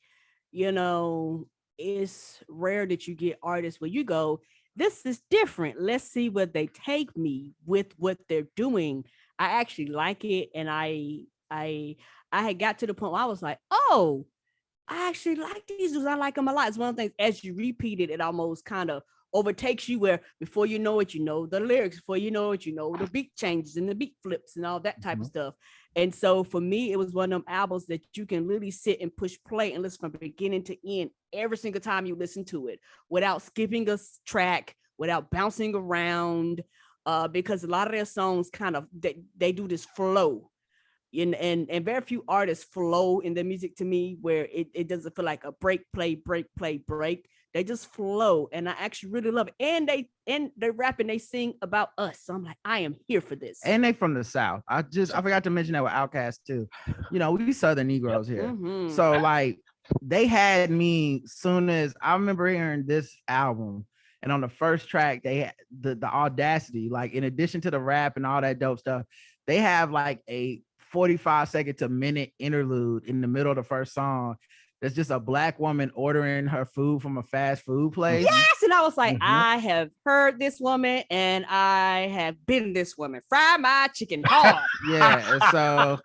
It's rare that you get artists where you go, this is different. Let's see where they take me with what they're doing. I actually like it, and I had got to the point where I was like, oh, I actually like these dudes. I like them a lot. It's one of the things, as you repeat it, it almost kind of overtakes you, where before you know it, you know the lyrics, before you know it, you know the beat changes and the beat flips and all that type of stuff. And so for me, it was one of them albums that you can literally sit and push play and listen from beginning to end every single time you listen to it without skipping a track, without bouncing around, because a lot of their songs kind of, they do this flow. And very few artists flow in their music to me where it doesn't feel like a break, play, break, play, break. They just flow, and I actually really love it. And they rap and they sing about us. So I'm like, I am here for this. And they from the South. I forgot to mention that with Outkast too. We Southern Negroes here. Mm-hmm. So like they had me soon as I remember hearing this album, and on the first track, they had the audacity, like in addition to the rap and all that dope stuff, they have like a 45-second to minute interlude in the middle of the first song. That's just a black woman ordering her food from a fast food place. Yes, and I was like, I have heard this woman, and I have been this woman. Fry my chicken hard. Yeah, and so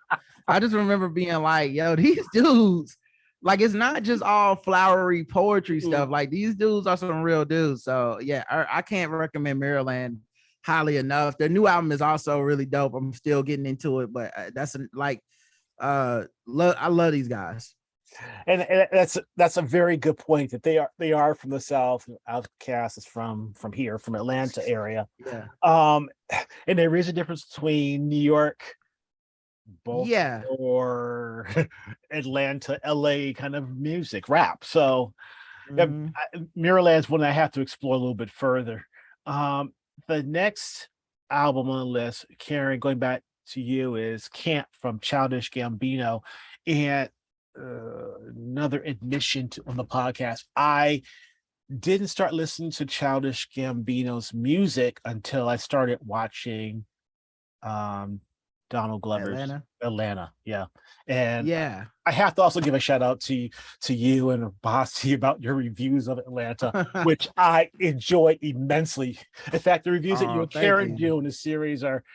I just remember being like, yo, these dudes, like, it's not just all flowery poetry stuff. Like, these dudes are some real dudes. So yeah, I can't recommend Maryland highly enough. Their new album is also really dope. I'm still getting into it, but I love these guys. And that's a very good point, that they are from the South. Outkast is from here, from Atlanta area. Yeah. And there is a difference between New York, or Atlanta, LA kind of music, rap. So Maryland's one I have to explore a little bit further. The next album on the list, Karen, going back to you, is Camp from Childish Gambino. And another admission on the podcast, I didn't start listening to Childish Gambino's music until I started watching Donald Glover's Atlanta. Yeah. And I have to also give a shout out to you and Bossy about your reviews of Atlanta, which I enjoy immensely. In fact, the reviews that you and Karen do in the series are,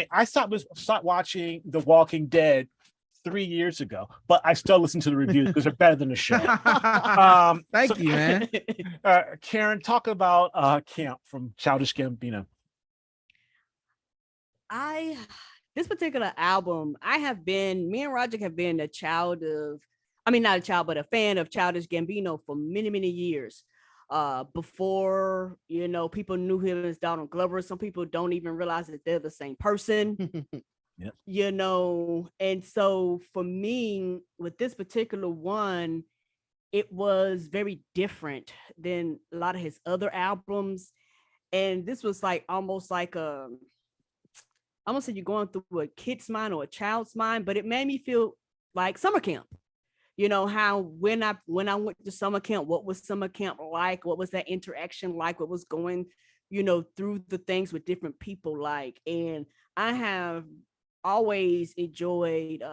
I stopped watching The Walking Dead 3 years ago, but I still listen to the reviews because they're better than the show. Thank you, man. Karen, talk about Camp from Childish Gambino. I this particular album, me and Roger have been a child of, I mean, not a child, but a fan of Childish Gambino for many, many years. Before, people knew him as Donald Glover. Some people don't even realize that they're the same person. Yep. And so for me, with this particular one, it was very different than a lot of his other albums. And this was like almost like I almost said you're going through a kid's mind or a child's mind, but it made me feel like summer camp. How when I went to summer camp, what was summer camp like? What was that interaction like? What was going, through the things with different people like? And I have always enjoyed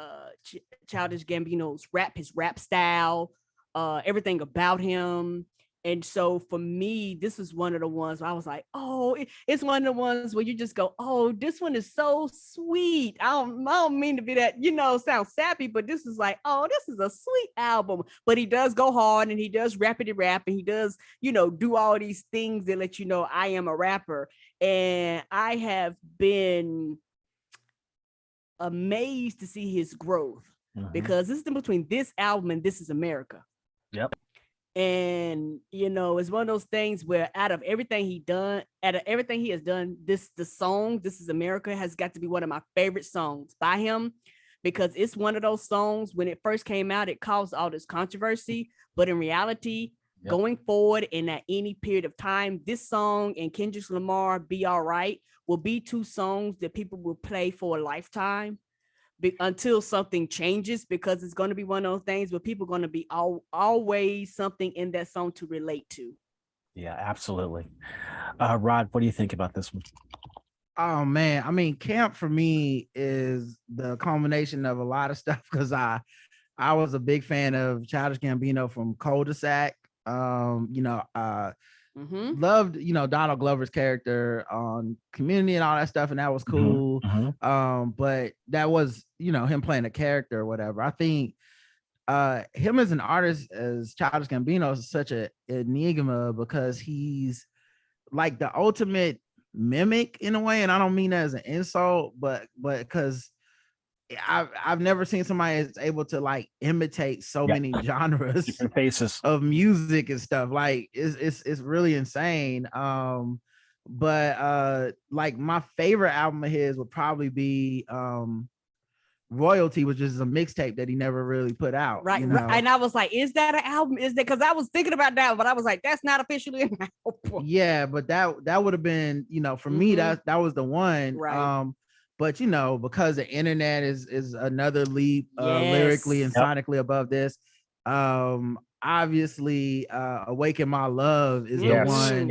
Childish Gambino's his rap style, everything about him. And so for me, this is one of the ones where I was like, oh, it's one of the ones where you just go, oh, this one is so sweet. I don't mean to be that, sound sappy, but this is like, oh, this is a sweet album. But he does go hard and he does rappity rap and he does, do all these things that let you know I am a rapper. And I have been amazed to see his growth because this is in between this album and This Is America. Yep. And it's one of those things where out of everything he has done, the song This Is America has got to be one of my favorite songs by him, because it's one of those songs when it first came out, it caused all this controversy, but in reality, going forward and at any period of time, this song and Kendrick Lamar Be All Right will be two songs that people will play for a lifetime until something changes, because it's going to be one of those things where people are going to be always something in that song to relate to. Yeah, absolutely. Rod, what do you think about this one? Oh man, I mean, camp for me is the culmination of a lot of stuff, because I was a big fan of Childish Gambino from Cul-de-sac. Loved Donald Glover's character on Community and all that stuff, and that was cool. But that was him playing a character or whatever. I think him as an artist, as Childish Gambino, is such an enigma, because he's like the ultimate mimic in a way, and I don't mean that as an insult, but because I've never seen somebody that's able to like imitate so many genres, different faces of music and stuff. Like it's really insane. But like my favorite album of his would probably be Royalty, which is a mixtape that he never really put out. Right. And I was like, is that an album? Is that, because I was thinking about that, but I was like, that's not officially an album. Yeah, but that would have been, for me, that was the one. Right. But because the internet is another leap lyrically and sonically above this. Obviously, Awaken My Love is the one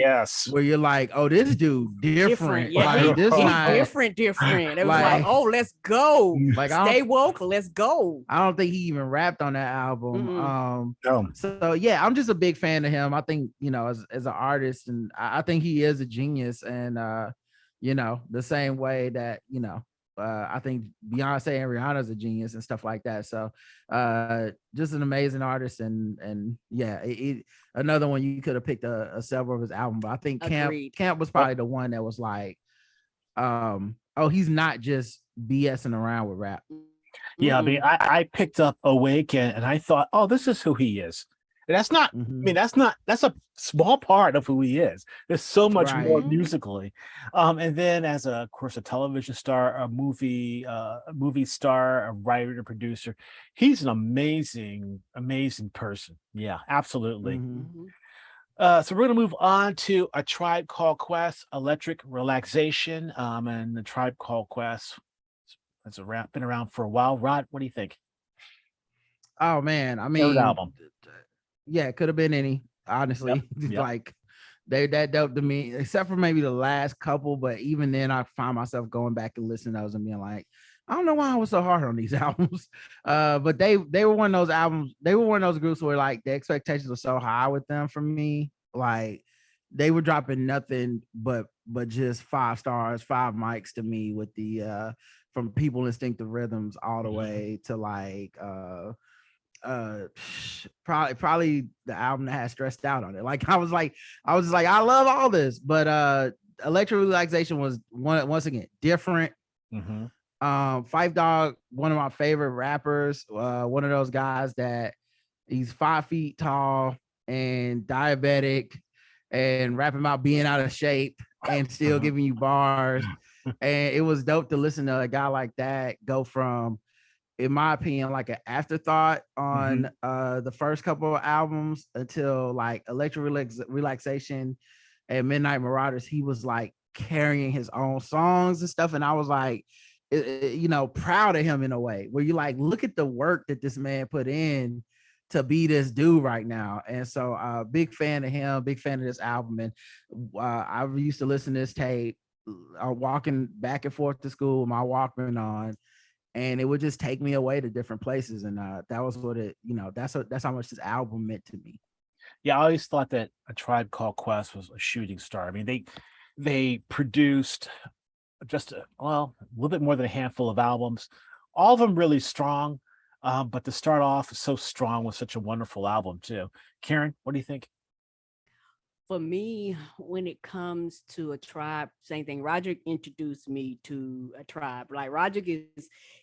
where you're like, oh, this dude different. Yeah, like, this not different. It was like, oh, let's go. Like, stay woke, let's go. I don't think he even rapped on that album. So yeah, I'm just a big fan of him. I think, as an artist, and I think he is a genius. And the same way that, I think Beyonce and Rihanna is a genius and stuff like that. So just an amazing artist, and yeah, another one you could have picked several of his albums, but I think Camp was probably the one that was like, oh, he's not just BSing around with rap. Yeah, I mean, I picked up Awaken and I thought, oh, this is who he is. And that's not, I mean, that's a small part of who he is. There's so much more musically. And then of course, a television star, a movie star, a writer, a producer, he's an amazing person. Yeah, absolutely. So we're going to move on to A Tribe Called Quest, Electric Relaxation. And The Tribe Called Quest has been around for a while. Rod, what do you think? Oh man, I mean, third album. Yeah, it could have been any, honestly. Like that dealt to me, except for maybe the last couple, but even then I find myself going back and listening to those and being like, I don't know why I was so hard on these albums. But they were one of those albums, they were one of those groups where like the expectations were so high with them for me. Like they were dropping nothing but just 5 stars, 5 mics to me, with the from People Instinctive Rhythms all the way to like probably the album that had Stressed Out on it. Like I was just like, I love all this, but Electric Relaxation was once again different. Five Dog, one of my favorite rappers. One of those guys that he's 5 feet tall and diabetic and rapping about being out of shape and still giving you bars. And it was dope to listen to a guy like that go from, in my opinion, like an afterthought on the first couple of albums until like Relaxation and Midnight Marauders. He was like carrying his own songs and stuff. And I was like, proud of him in a way where you like, look at the work that this man put in to be this dude right now. And so big fan of him, big fan of this album. And I used to listen to this tape walking back and forth to school with my Walkman on, and it would just take me away to different places. And that was what it, that's how much this album meant to me. Yeah, I always thought that A Tribe Called Quest was a shooting star. I mean, they produced just a little bit more than a handful of albums, all of them really strong. But to start off so strong with such a wonderful album too. Karen, what do you think? For me, when it comes to A Tribe, same thing. Roderick introduced me to A Tribe. Like Roderick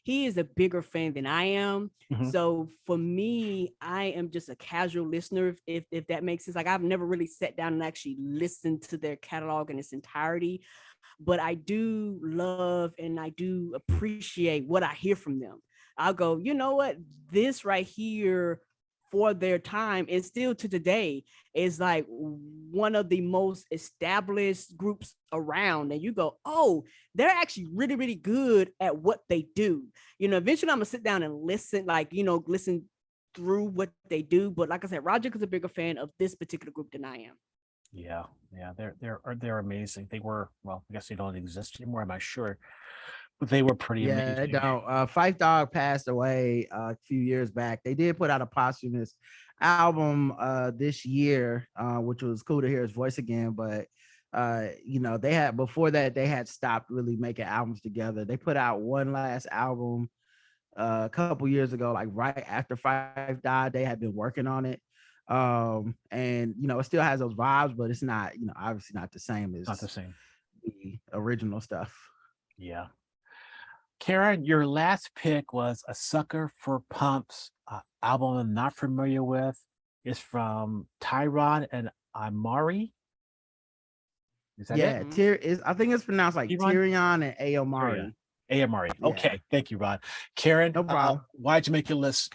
he is a bigger fan than I am. So for me, I am just a casual listener, if that makes sense. Like I've never really sat down and actually listened to their catalog in its entirety, but I do love and I do appreciate what I hear from them. I'll go, you know what, this right here for their time and still to today is like one of the most established groups around. And you go, oh, they're actually really, really good at what they do. Eventually I'm gonna sit down and listen, listen through what they do. But like I said, Roger is a bigger fan of this particular group than I am. Yeah, they're amazing. They were, well, I guess they don't exist anymore, I'm not sure. But they were pretty amazing. They don't. Five Dog passed away a few years back. They did put out a posthumous album this year, which was cool to hear his voice again. But they had, before that, they had stopped really making albums together. They put out one last album a couple years ago, like right after Five died. They had been working on it. And it still has those vibes, but it's not, obviously not the same as the original stuff. Yeah. Karen, your last pick was A Sucker for Pumps, album I'm not familiar with. It's from Tyron and Amari. Is that it? I think it's pronounced like Tyrion and Amari. Amari. Okay, thank you, Rod. Karen, no problem. Why'd you make your list?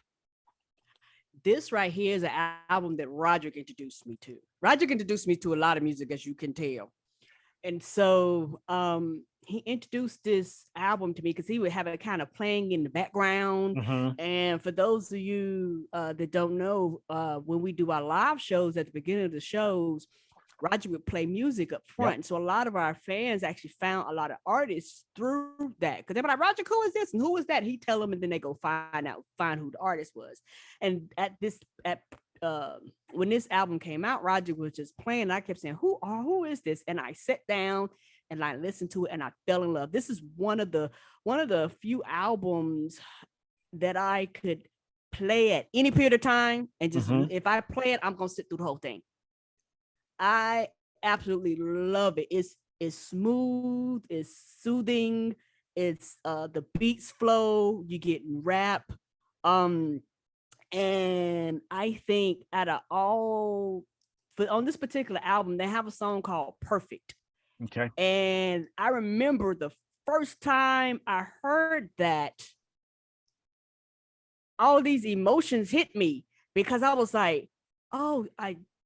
This right here is an album that Roderick introduced me to. Roderick introduced me to a lot of music, as you can tell. And so he introduced this album to me because he would have it kind of playing in the background. And for those of you that don't know, when we do our live shows at the beginning of the shows, Roger would play music up front. Yep. So a lot of our fans actually found a lot of artists through that, because they're like, Roger, who is this and who is that? He tell them, and then they go find who the artist was. And when this album came out, Roger was just playing. I kept saying, who is this? And I sat down and I listened to it and I fell in love. This is one of the few albums that I could play at any period of time. And just if I play it, I'm gonna sit through the whole thing. I absolutely love it. It's smooth, it's soothing, it's the beats flow, you get rap. And I think on this particular album, they have a song called Perfect. Okay. And I remember the first time I heard that, all these emotions hit me, because I was like, oh,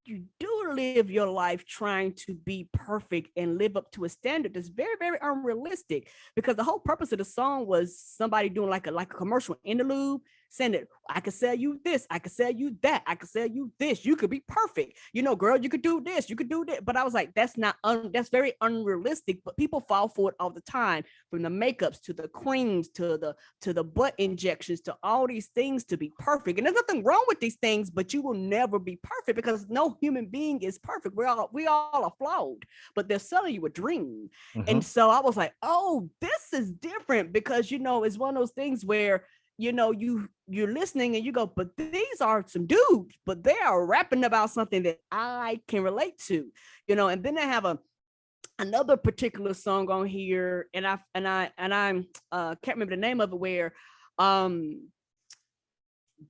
you do live your life trying to be perfect and live up to a standard that's very, very unrealistic, because the whole purpose of the song was somebody doing like a commercial interlude saying that I could sell you this, I could sell you that, I could sell you this, you could be perfect, girl, you could do this, you could do that. But I was like, that's very unrealistic, but people fall for it all the time, from the makeups to the creams to the butt injections to all these things to be perfect. And there's nothing wrong with these things, but you will never be perfect, because no human being is perfect. We all are flawed, but they're selling you a dream. And so I was like, oh, this is different, because it's one of those things where you're listening and you go, but these are some dudes, but they are rapping about something that I can relate to, and then they have another particular song on here, and I can't remember the name of it, where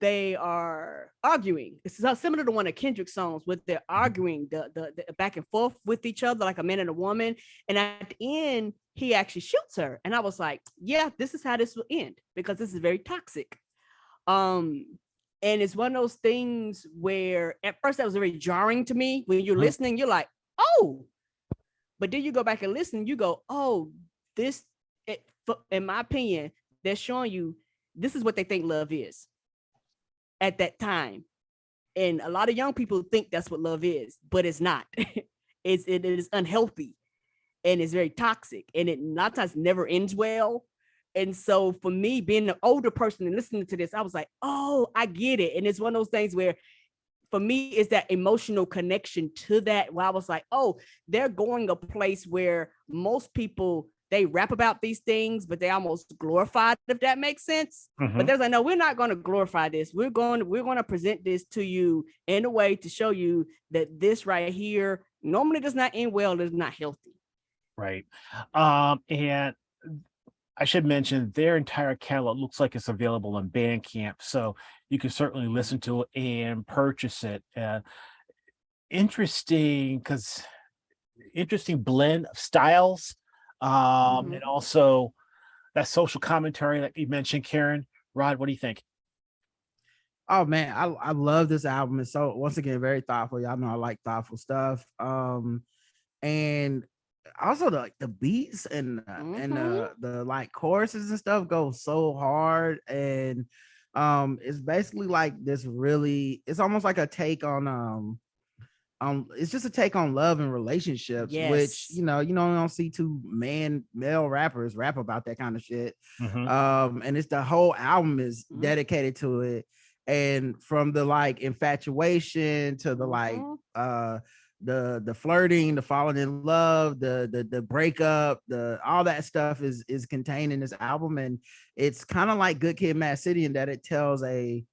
they are arguing. It's similar to one of Kendrick's songs, where they're arguing the back and forth with each other, like a man and a woman. And at the end, he actually shoots her. And I was like, yeah, this is how this will end, because this is very toxic. And it's one of those things where at first that was very jarring to me. When you're listening, you're like, oh, but then you go back and listen, you go, oh, in my opinion, they're showing you this is what they think love is at that time. And a lot of young people think that's what love is, but it's not. It is unhealthy, and it's very toxic, and it a lot of times never ends well. And so for me, being an older person and listening to this, I was like, oh, I get it. And it's one of those things where for me is that emotional connection to that, where I was like, oh, they're going a place where most people, they rap about these things, but they almost glorify it, if that makes sense. But there's like, no, we're not going to glorify this. We're going to present this to you in a way to show you that this right here normally does not end well. It's not healthy. Right. And I should mention their entire catalog looks like it's available on Bandcamp, so you can certainly listen to it and purchase it. Interesting blend of styles, and also that social commentary that you mentioned, Karen. Rod, what do you think? Oh man, I love this album. It's so, once again, very thoughtful. Y'all know I like thoughtful stuff. And also the beats and the like choruses and stuff go so hard, and it's basically like this really, it's almost like a take on it's just a take on love and relationships, which you don't see two male rappers rap about that kind of shit. And it's the whole album is dedicated to it, and from the like infatuation to the like the flirting, the falling in love, the breakup, all that stuff is contained in this album. And it's kind of like Good Kid, Mad City in that it tells a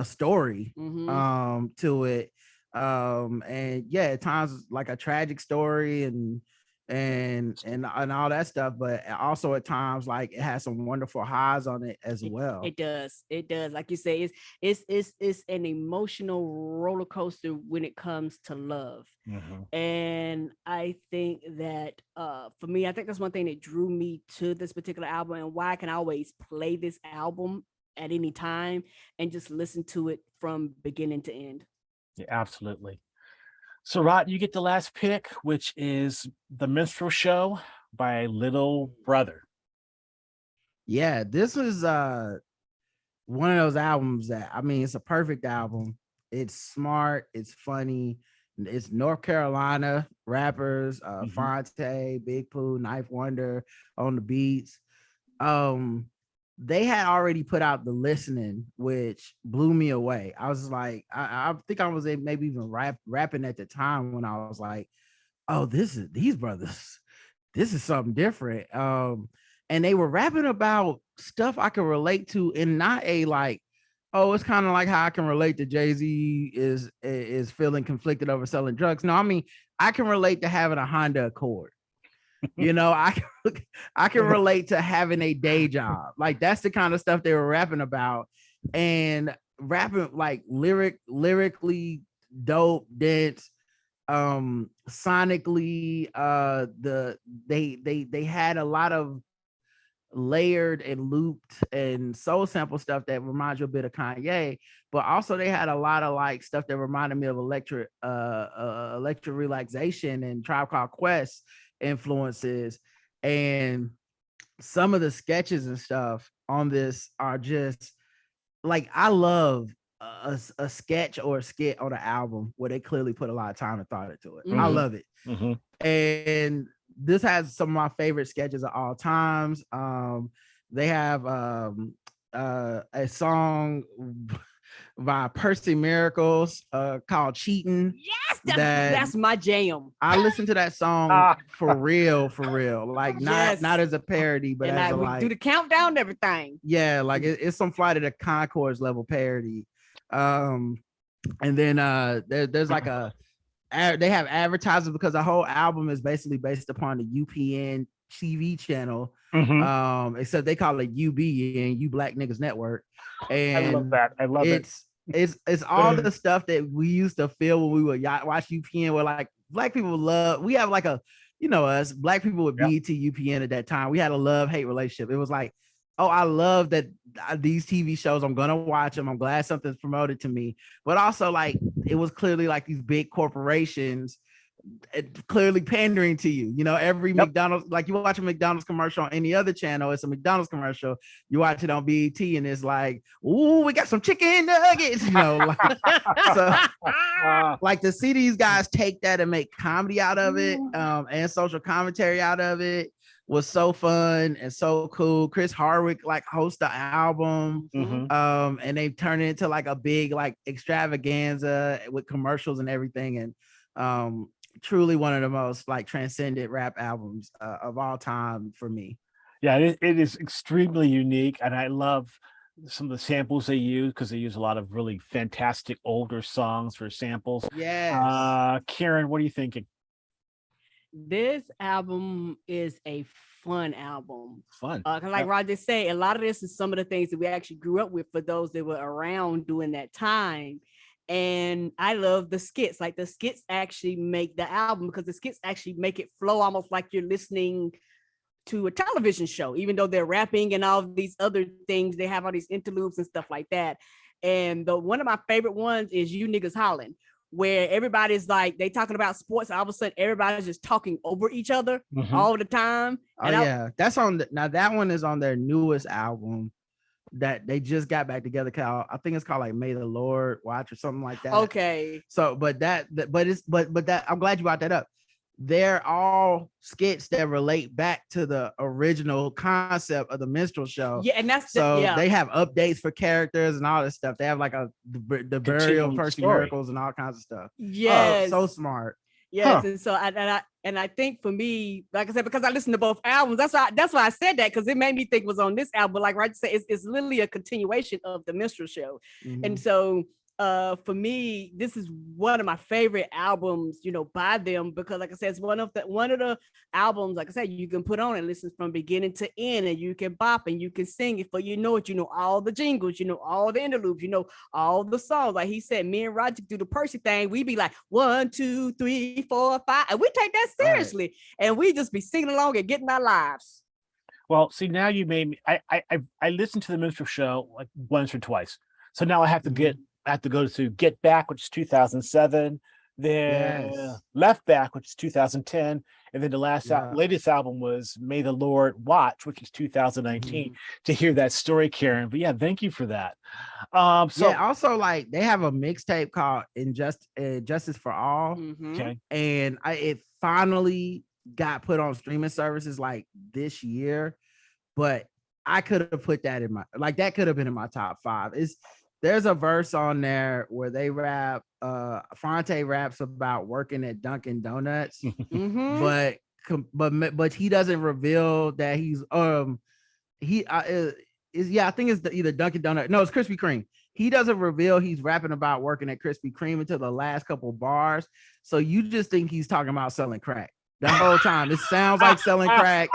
story to it. And yeah, at times like a tragic story and all that stuff, but also at times like it has some wonderful highs on it as well. It does like you say, it's an emotional roller coaster when it comes to love. And I think that for me, I think that's one thing that drew me to this particular album, and why I can always play this album at any time and just listen to it from beginning to end. Yeah, absolutely. So Rod, you get the last pick, which is The Minstrel Show by Little Brother. Yeah, this was one of those albums that, I mean, it's a perfect album. It's smart, it's funny, it's North Carolina rappers, Fonte, Big Pooh, Knife Wonder on the beats. They had already put out The Listening, which blew me away. I was like, I think I was maybe even rapping at the time when I was like, oh, these brothers, this is something different. And they were rapping about stuff I could relate to, and not a like, oh, it's kind of like how I can relate to Jay-Z is feeling conflicted over selling drugs. No, I mean, I can relate to having a Honda Accord. I can relate to having a day job. Like, that's the kind of stuff they were rapping about, and rapping like lyrically dope, dense, sonically. They had a lot of layered and looped and soul sample stuff that reminds you a bit of Kanye, but also they had a lot of like stuff that reminded me of electric relaxation and Tribe Called Quest influences. And some of the sketches and stuff on this are just like, I love a sketch or a skit on an album where they clearly put a lot of time and thought into it. I love it. And this has some of my favorite sketches of all times. They have a song by Percy Miracles called Cheating. Yes, that's my jam. I listened to that song for real. Like, not as a parody, but and as we do the countdown and everything. Yeah, like it's some Flight of the Conchords level parody. And then there's like a they have advertisers because the whole album is basically based upon the UPN TV channel. Except they call it UBN, You Black Niggas Network. And I love that. I love it. It's all the stuff that we used to feel when we would watch UPN, where like black people love. We have like a, us black people with BET UPN at that time. We had a love-hate relationship. It was like, oh, I love that these TV shows. I'm gonna watch them. I'm glad something's promoted to me. But also, like, it was clearly like these big corporations clearly pandering to you. Every McDonald's, like you watch a McDonald's commercial on any other channel, it's a McDonald's commercial. You watch it on BET and it's like, ooh, we got some chicken nuggets, like to see these guys take that and make comedy out of it, and social commentary out of it was so fun and so cool. Chris Hardwick like hosts the album, and they turn it into like a big like extravaganza with commercials and everything, and truly one of the most like transcendent rap albums of all time for me. Yeah, it is extremely unique, and I love some of the samples they use because they use a lot of really fantastic older songs for samples. Yes. Karen, what are you thinking? This album is a fun album. Fun. Like Roger said, a lot of this is some of the things that we actually grew up with for those that were around during that time. And I love the skits. Like the skits actually make the album because the skits actually make it flow almost like you're listening to a television show, even though they're rapping and all these other things. They have all these interludes and stuff like that. And one of my favorite ones is You Niggas Hollin', where everybody's like, they talking about sports. All of a sudden, everybody's just talking over each other all the time. And that's on. Now that one is on their newest album that they just got back together. I think it's called like May the Lord Watch or something like that. Okay. So, but I'm glad you brought that up. They're all skits that relate back to the original concept of the minstrel show. Yeah, and that's they have updates for characters and all this stuff. They have like the burial of Percy Miracles and all kinds of stuff. Yes, so smart. Yes, and so I think for me, like I said, because I listened to both albums, that's why I said that, because it made me think it was on this album. But like Roger said, it's literally a continuation of the minstrel show, and so for me, this is one of my favorite albums, by them, because like I said, it's one of the albums, like I said, you can put on and listen from beginning to end, and you can bop and you can sing it, for all the jingles, all the interludes, all the songs. Like he said, me and Roger do the Percy thing. We be like 1, 2, 3, 4, 5, and we take that seriously, and we just be singing along and getting our lives. Well, see, now you made me. I listened to the minstrel show like once or twice, so now I have to go to Get Back, which is 2007, then Left Back, which is 2010, and then the latest album was May the Lord Watch, which is 2019, to hear that story, Karen. But thank you for that. Also like they have a mixtape called Justice for All. Okay. And it finally got put on streaming services like this year, but I could have put that that could have been in my top 5. There's a verse on there where they rap, Fonte raps about working at Dunkin' Donuts, but he doesn't reveal that he's I think it's either Dunkin' Donuts. No, it's Krispy Kreme. He doesn't reveal he's rapping about working at Krispy Kreme until the last couple bars. So you just think he's talking about selling crack the whole time. It sounds like selling crack.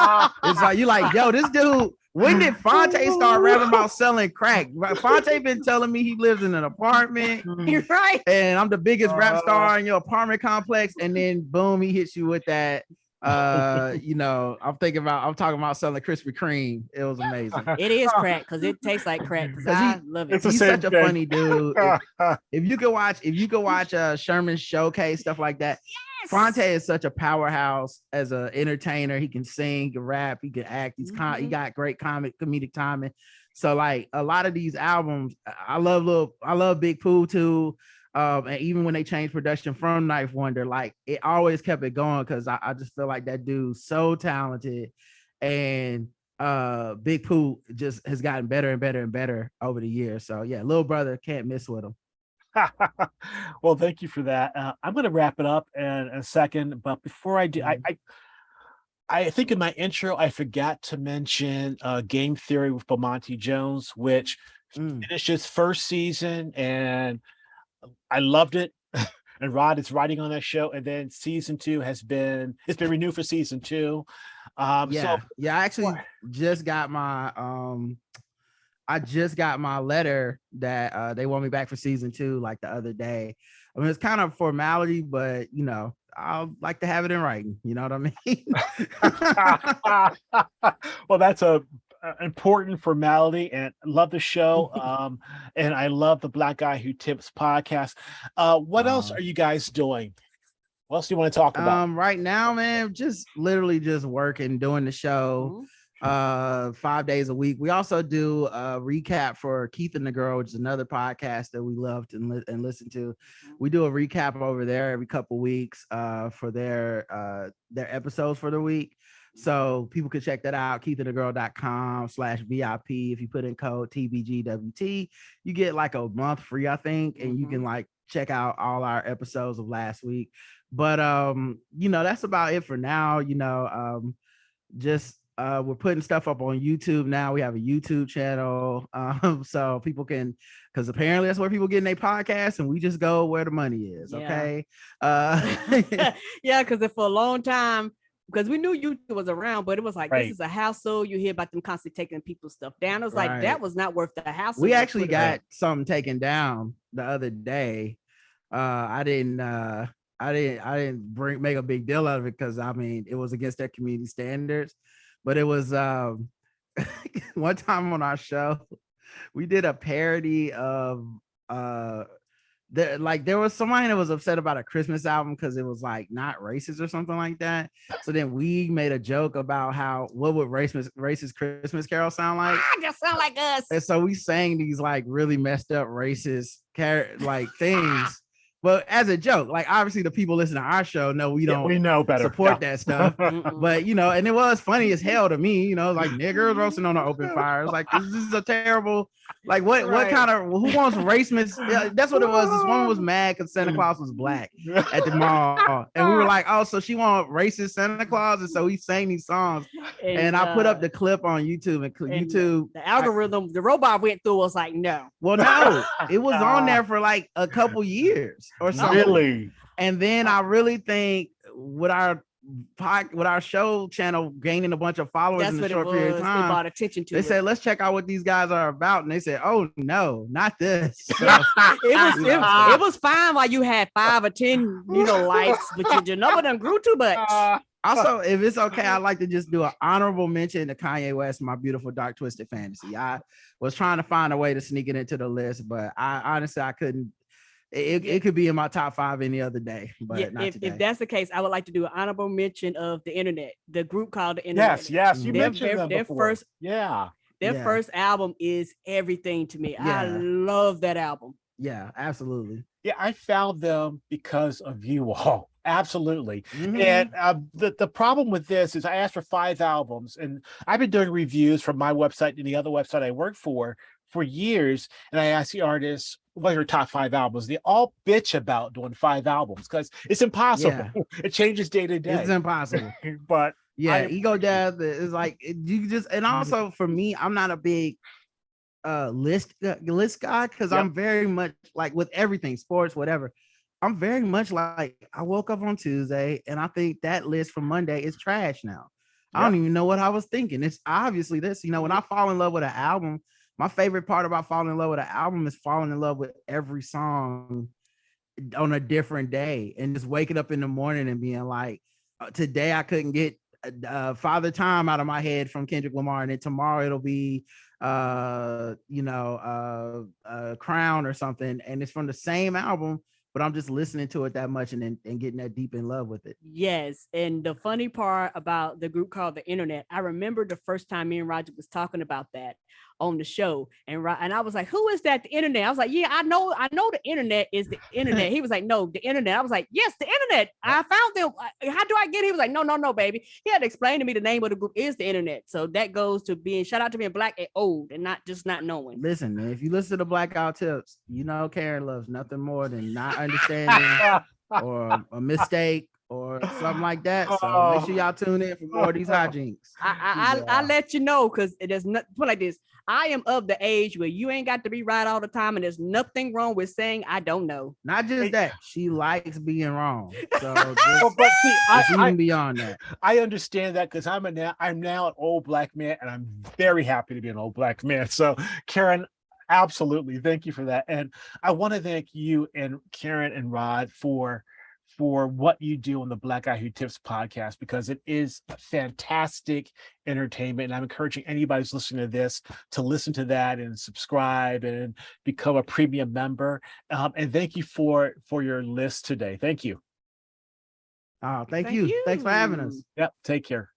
It's like, you're like, yo, this dude, when did Fonte start rapping about selling crack? Fonte been telling me he lives in an apartment. You're right. And I'm the biggest rap star in your apartment complex. And then boom, he hits you with that. I'm talking about selling Krispy Kreme. It was amazing. It is crack because it tastes like crack. Because I love it. He's such a funny dude. If you could watch Sherman's Showcase, stuff like that. Yes. Fonte is such a powerhouse as an entertainer. He can sing, he can rap, he can act. He got great comedic timing. So like a lot of these albums, I love Big Pooh too. And even when they changed production from Knife Wonder, like it always kept it going because I just feel like that dude's so talented, and Big Pooh just has gotten better and better and better over the years. So yeah, little brother, can't miss with him. Well, thank you for that. I'm going to wrap it up in a second, but before I do, I think in my intro I forgot to mention Game Theory with Belmonte Jones, which finished its first season, and I loved it. and Rod is writing on that show. And then season 2 it's been renewed for season 2. I actually just got my letter that they want me back for season 2 like the other day. I mean, it's kind of formality, but I'll like to have it in writing. You know what I mean? Well, that's a important formality, and love the show. And I love the Black Guy Who Tips podcast. What else are you guys doing? What else do you want to talk about? Right now, man, just literally just working, doing the show 5 days a week. We also do a recap for Keith and the Girl, which is another podcast that we love to listen to. We do a recap over there every couple weeks for their episodes for the week. So people can check that out, keithandthegirl.com/VIP. If you put in code TBGWT, you get like a month free, I think, and you can like check out all our episodes of last week. But that's about it for now. We're putting stuff up on YouTube now. We have a YouTube channel, so people can, because apparently that's where people getting their podcasts, and we just go where the money is. Okay. Yeah, because for a long time, because we knew YouTube was around, but it was like, this is a hassle. You hear about them constantly taking people's stuff down. It was like, that was not worth the hassle. We actually got something taken down the other day. I didn't make a big deal out of it because I mean it was against their community standards, but it was one time on our show we did a parody of there was somebody that was upset about a Christmas album because it was like not racist or something like that. So then we made a joke about what would racist Christmas carol sound like? Just sound like us. And so we sang these like really messed up racist things. But as a joke, like obviously the people listening to our show know we know better, support that stuff. But and it was funny as hell to me, like niggers roasting on an open fire. It's like this is a terrible, like what kind of, who wants racist? Yeah, that's what it was. This woman was mad because Santa Claus was black at the mall, and we were like, oh, so she want racist Santa Claus, and so we sang these songs, and I put up the clip on YouTube, and YouTube, the algorithm, the robot went through was like, no. Well, no, it was on there for like a couple years. Or something. Really? And then I really think with our show channel gaining a bunch of followers in a short period of time, they brought attention to it. Said, let's check out what these guys are about. And they said, oh no, not this. So, it was fine while you had 5 or 10 likes, but your number done grew too much. Also, if it's okay, I'd like to just do an honorable mention to Kanye West, My Beautiful Dark Twisted Fantasy. I was trying to find a way to sneak it into the list, but I couldn't. It could be in my top 5 any other day, but not today. If that's the case, I would like to do an honorable mention of the Internet, the group called the Internet. Yes, you mentioned them their before. Their first album is everything to me. I love that album. Yeah, absolutely. Yeah, I found them because of you all. Absolutely. And the problem with this is I asked for 5 albums, and I've been doing reviews from my website and the other website I work for years, and I asked the artists, what are your top 5 albums? They all bitch about doing 5 albums because it's impossible. It changes day to day. It's impossible. But ego death is like you just, and also for me, I'm not a big list guy because I'm very much like with everything, sports, whatever. I'm very much like I woke up on Tuesday and I think that list for Monday is trash now. I don't even know what I was thinking. It's obviously this, when I fall in love with an album, my favorite part about falling in love with an album is falling in love with every song on a different day and just waking up in the morning and being like, today I couldn't get Father Time out of my head from Kendrick Lamar, and then tomorrow it'll be Crown or something, and it's from the same album, but I'm just listening to it that much and getting that deep in love with it. Yes. And the funny part about the group called the Internet, I remember the first time me and Roger was talking about that on the show, and I was like, who is that? The Internet. I was like, yeah, I know the Internet is the Internet. He was like, no, the Internet. I was like, yes, the Internet. I found them. How do I get it? He was like, no, baby. He had to explain to me the name of the group is the Internet. So that goes to being, shout out to being black and old and not knowing. Listen, man, if you listen to the Blackout Tips, Karen loves nothing more than not understanding or a mistake or something like that. So make sure Oh. y'all tune in for more of these hijinks. I let you know, because it does not put like this. I am of the age where you ain't got to be right all the time, and there's nothing wrong with saying I don't know. Not just Hey. that, she likes being wrong. So Well, just, but see, it's even beyond that. I understand that because I'm now an old black man, and I'm very happy to be an old black man. So, Karen, absolutely, thank you for that, and I want to thank you and Karen and Rod for what you do on the Black Guy Who Tips podcast, because it is fantastic entertainment, and I'm encouraging anybody who's listening to this to listen to that and subscribe and become a premium member. And thank you for your list today. Thank you. Oh, thank Thank you. Thanks for having you. us. Yep. Take care.